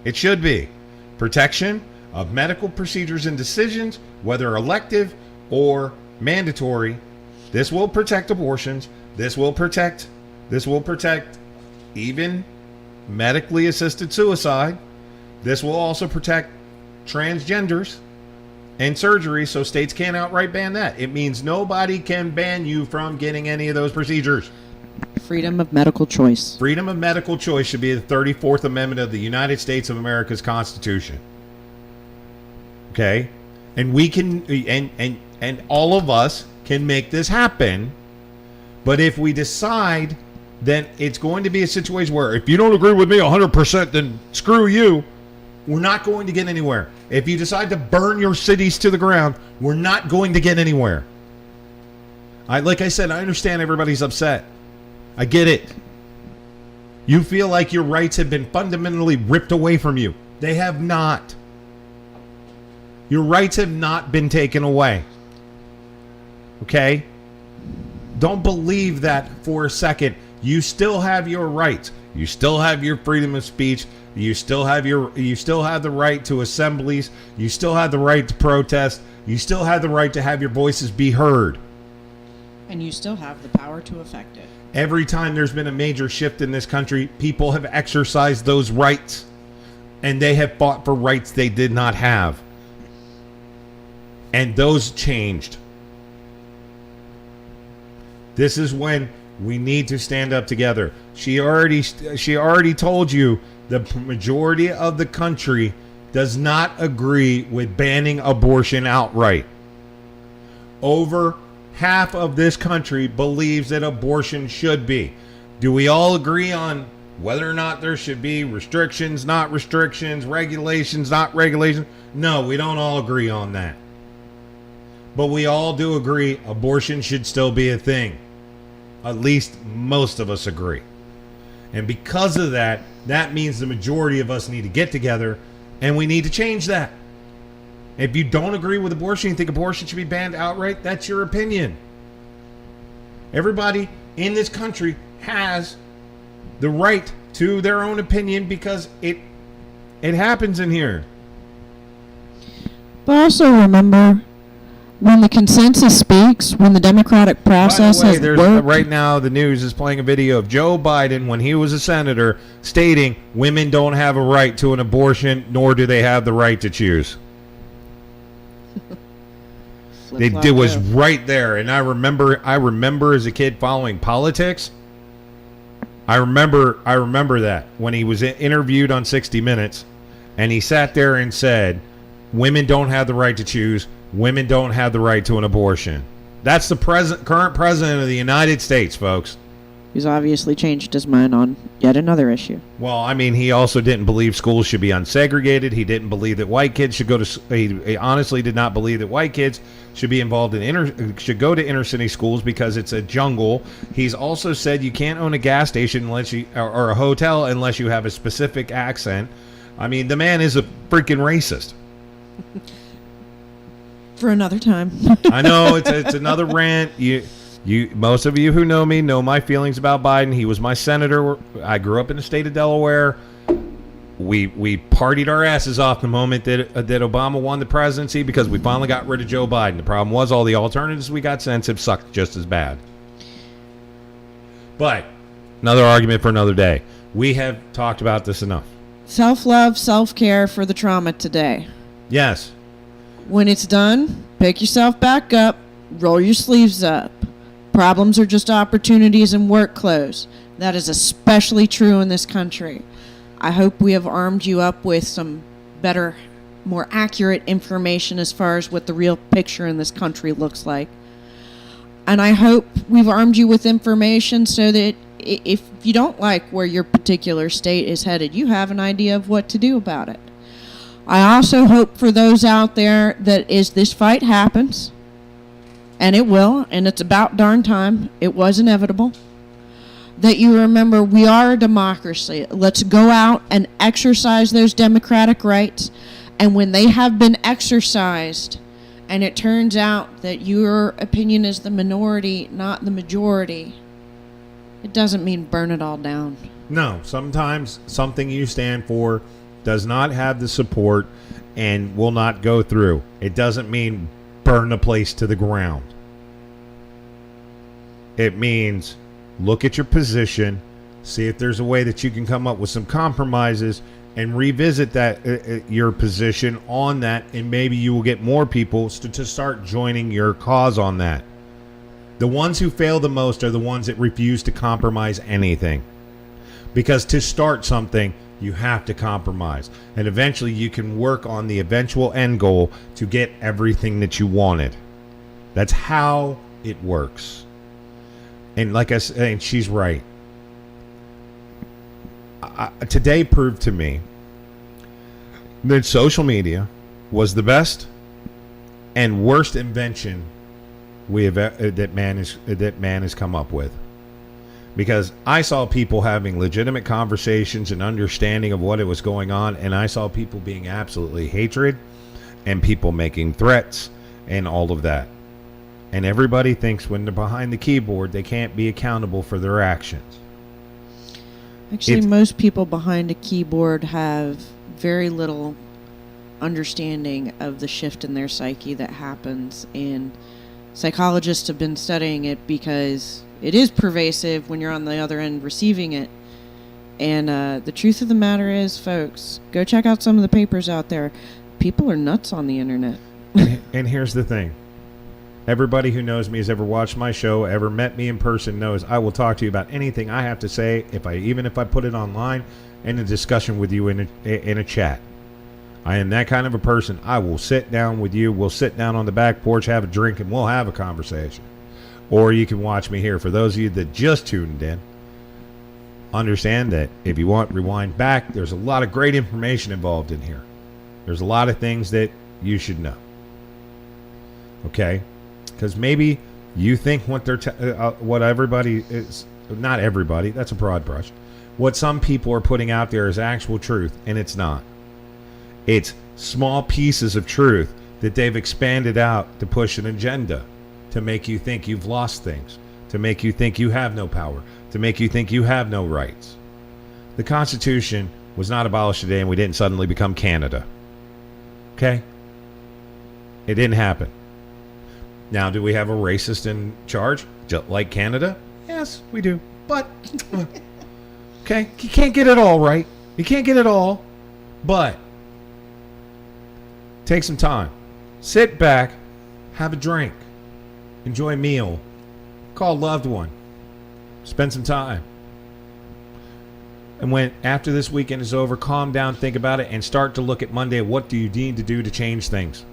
It should be. Protection of medical procedures and decisions, whether elective or mandatory. This will protect abortions. This will protect even medically assisted suicide. This will also protect transgenders and surgery, so states can't outright ban that. It means nobody can ban you from getting any of those procedures. Freedom of medical choice. Freedom of medical choice should be the 34th Amendment of the United States of America's Constitution. Okay? And we can, and all of us can make this happen. But if we decide, then it's going to be a situation where if you don't agree with me 100%, then screw you. We're not going to get anywhere. If you decide to burn your cities to the ground, we're not going to get anywhere. Like I said, I understand everybody's upset. I get it. You feel like your rights have been fundamentally ripped away from you. They have not. Your rights have not been taken away. Okay? Don't believe that for a second. You still have your rights. You still have your freedom of speech. You still have the right to assemblies. You still have the right to protest. You still have the right to have your voices be heard. And you still have the power to affect it. Every time there's been a major shift in this country, people have exercised those rights. And they have fought for rights they did not have. And those changed. This is when we need to stand up together. She already told you the majority of the country does not agree with banning abortion outright. Over half of this country believes that abortion should be. Do we all agree on whether or not there should be restrictions, not restrictions, regulations, not regulations? No, we don't all agree on that. But we all do agree abortion should still be a thing. At least most of us agree. And because of that, that means the majority of us need to get together and we need to change that. If you don't agree with abortion, you think abortion should be banned outright, that's your opinion. Everybody in this country has the right to their own opinion because it happens in here. But also remember, when the consensus speaks, when the democratic process has worked... Right now, the news is playing a video of Joe Biden, when he was a senator, stating women don't have a right to an abortion, nor do they have the right to choose. It was right there, and I remember as a kid following politics. I remember that when he was interviewed on 60 Minutes, and he sat there and said, "Women don't have the right to choose. Women don't have the right to an abortion." That's the current president of the United States, folks. He's obviously changed his mind on yet another issue. Well, I mean, he also didn't believe schools should be unsegregated. He didn't believe that white kids should go to. He honestly did not believe that white kids should be involved in should go to inner city schools because it's a jungle. He's also said you can't own a gas station unless you or a hotel unless you have a specific accent. I mean, the man is a freaking racist. For another time. I know it's another rant. Most of you who know me know my feelings about Biden. He was my senator. I grew up in the state of Delaware. we partied our asses off the moment that Obama won the presidency because we finally got rid of Joe Biden. The problem was all the alternatives we got since have sucked just as bad. But another argument for another day. We have talked about this enough. Self-love, self-care for the trauma today. Yes. When it's done, pick yourself back up, roll your sleeves up. Problems are just opportunities and work clothes. That is especially true in this country. I hope we have armed you up with some better, more accurate information as far as what the real picture in this country looks like. And I hope we've armed you with information so that if you don't like where your particular state is headed, you have an idea of what to do about it. I also hope for those out there that as this fight happens, and it will, and it's about darn time, it was inevitable, that you remember we are a democracy. Let's go out and exercise those democratic rights. And when they have been exercised, and it turns out that your opinion is the minority, not the majority, it doesn't mean burn it all down. No, sometimes something you stand for does not have the support and will not go through. It doesn't mean burn the place to the ground. It means look at your position, see if there's a way that you can come up with some compromises and revisit that your position on that, and maybe you will get more people to start joining your cause on that. The ones who fail the most are the ones that refuse to compromise anything. Because to start something, you have to compromise. And eventually you can work on the eventual end goal to get everything that you wanted. That's how it works. And like I said, and she's right. Today proved to me that social media was the best and worst invention that man has come up with. Because I saw people having legitimate conversations and understanding of what it was going on, and I saw people being absolutely hatred and people making threats and all of that. And everybody thinks when they're behind the keyboard, they can't be accountable for their actions. Actually, most people behind a keyboard have very little understanding of the shift in their psyche that happens, and psychologists have been studying it because it is pervasive when you're on the other end receiving it. And the truth of the matter is, folks, go check out some of the papers out there. People are nuts on the internet. And here's the thing. Everybody who knows me, has ever watched my show, ever met me in person, knows I will talk to you about anything I have to say, even if I put it online, in a discussion with you in a chat. I am that kind of a person. I will sit down with you. We'll sit down on the back porch, have a drink, and we'll have a conversation. Or you can watch me here. For those of you that just tuned in, understand that if you want, rewind back. There's a lot of great information involved in here. There's a lot of things that you should know. Okay? Because maybe you think what what everybody is, not everybody, that's a broad brush. What some people are putting out there is actual truth, and it's not. It's small pieces of truth that they've expanded out to push an agenda, to make you think you've lost things, to make you think you have no power, to make you think you have no rights. The Constitution was not abolished today, and we didn't suddenly become Canada. Okay? It didn't happen. Now, do we have a racist in charge, just like Canada? Yes, we do. But, okay, you can't get it all right. You can't get it all. But, take some time. Sit back, have a drink, enjoy a meal, call a loved one, spend some time. And when after this weekend is over, calm down, think about it, and start to look at Monday. What do you need to do to change things?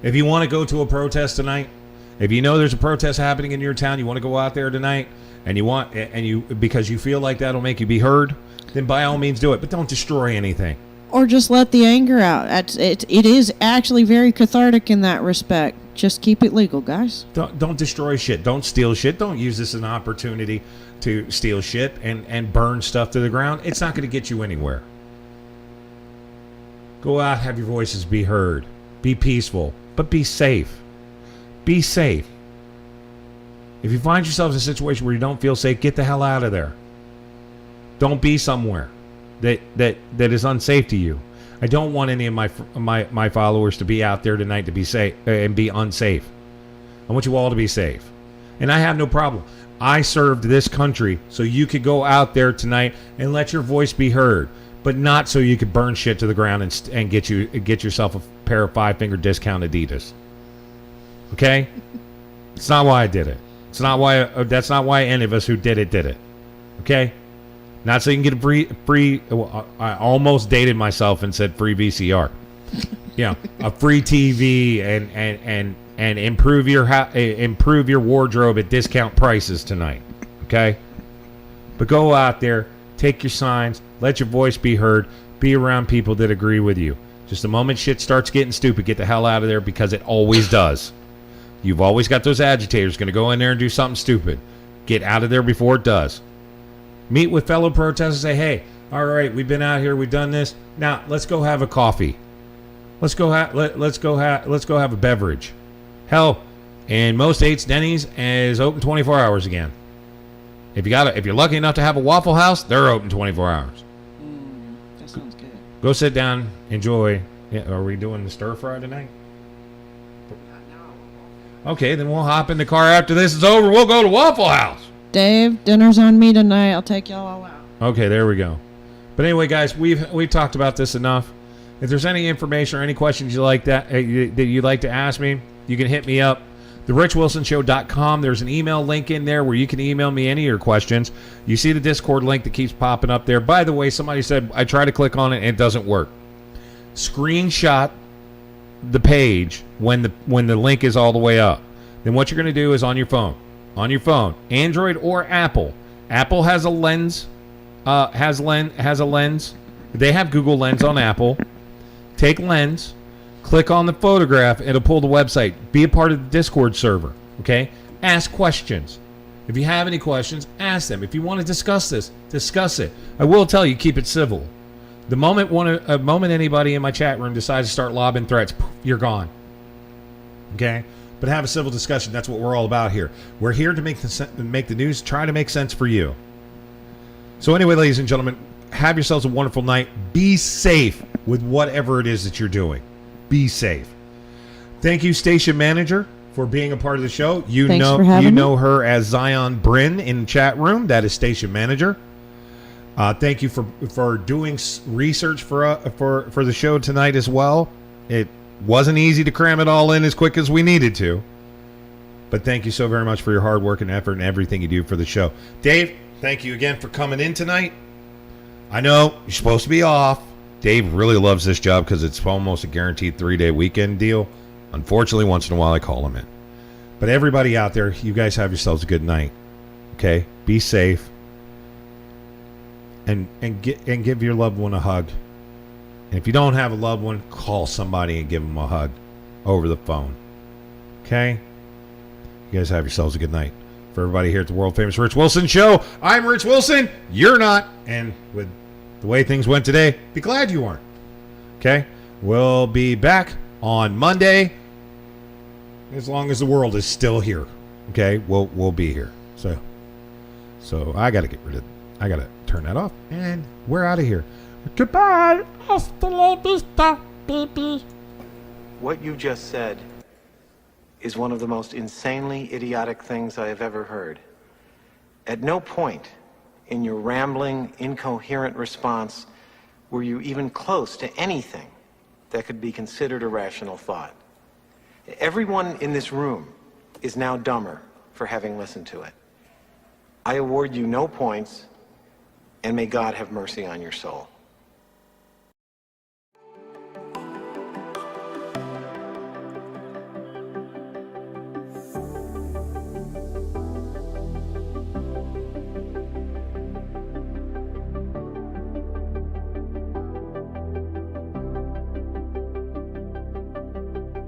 If you want to go to a protest tonight, if you know there's a protest happening in your town, you want to go out there tonight, and you because you feel like that'll make you be heard, then by all means do it. But don't destroy anything. Or just let the anger out. It is actually very cathartic in that respect. Just keep it legal, guys. Don't destroy shit. Don't steal shit. Don't use this as an opportunity to steal shit and burn stuff to the ground. It's not going to get you anywhere. Go out, have your voices be heard. Be peaceful, but be safe. Be safe. If you find yourself in a situation where you don't feel safe, get the hell out of there. Don't be somewhere. that is unsafe to you. I don't want any of my followers to be out there tonight to be safe and be unsafe. I want you all to be safe. And I have no problem. I served this country so you could go out there tonight and let your voice be heard, but not so you could burn shit to the ground and get yourself a pair of 5-finger discount Adidas. Okay? It's not why I did it. That's not why any of us who did it. Okay? Not so you can get a free. I almost dated myself and said free VCR. A free TV and improve your wardrobe at discount prices tonight. Okay? But go out there, take your signs, let your voice be heard, be around people that agree with you. Just the moment shit starts getting stupid, get the hell out of there, because it always does. You've always got those agitators going to go in there and do something stupid. Get out of there before it does. Meet with fellow protesters and say, hey, all right, we've been out here, we've done this. Now, let's go have a coffee. Let's go have a beverage. Hell, in most states, Denny's is open 24 hours again. If you're lucky enough to have a Waffle House, they're open 24 hours. That sounds good. Go sit down, enjoy. Yeah, are we doing the stir fry tonight? Okay, then we'll hop in the car after this is over. We'll go to Waffle House. Dave, dinner's on me tonight. I'll take y'all all out. Okay, there we go. But anyway, guys, we've talked about this enough. If there's any information or any questions you like that you'd like to ask me, you can hit me up. TheRichWilsonShow.com. There's an email link in there where you can email me any of your questions. You see the Discord link that keeps popping up there. By the way, somebody said I try to click on it and it doesn't work. Screenshot the page when the link is all the way up. Then what you're going to do is on your phone, Android or Apple. Apple has a lens. Has a lens. They have Google Lens on Apple. Take Lens, click on the photograph, it'll pull the website. Be a part of the Discord server, okay? Ask questions. If you have any questions, ask them. If you want to discuss this, discuss it. I will tell you, keep it civil. The moment anybody in my chat room decides to start lobbing threats, poof, you're gone. Okay? But have a civil discussion. That's what we're all about here. We're here to make the news, try to make sense for you. So anyway, ladies and gentlemen, have yourselves a wonderful night. Be safe with whatever it is that you're doing. Be safe. Thank you, station manager, for being a part of the show. You know her as Zionbrin in the chat room. That is station manager. Thank you for doing research for the show tonight as well. It wasn't easy to cram it all in as quick as we needed to. But thank you so very much for your hard work and effort and everything you do for the show. Dave, thank you again for coming in tonight. I know you're supposed to be off. Dave really loves this job because it's almost a guaranteed 3-day weekend deal. Unfortunately, once in a while I call him in. But everybody out there, you guys have yourselves a good night. Okay? Be safe. And give your loved one a hug. And if you don't have a loved one, call somebody and give them a hug over the phone. Okay? You guys have yourselves a good night. For everybody here at the world famous Rich Wilson Show, I'm Rich Wilson. You're not. And with the way things went today, be glad you aren't. Okay? We'll be back on Monday as long as the world is still here. Okay? We'll be here. So I got to turn that off and we're out of here. Goodbye. Hasta la vista, baby. What you just said is one of the most insanely idiotic things I have ever heard. At no point in your rambling, incoherent response were you even close to anything that could be considered a rational thought. Everyone in this room is now dumber for having listened to it. I award you no points, and may God have mercy on your soul.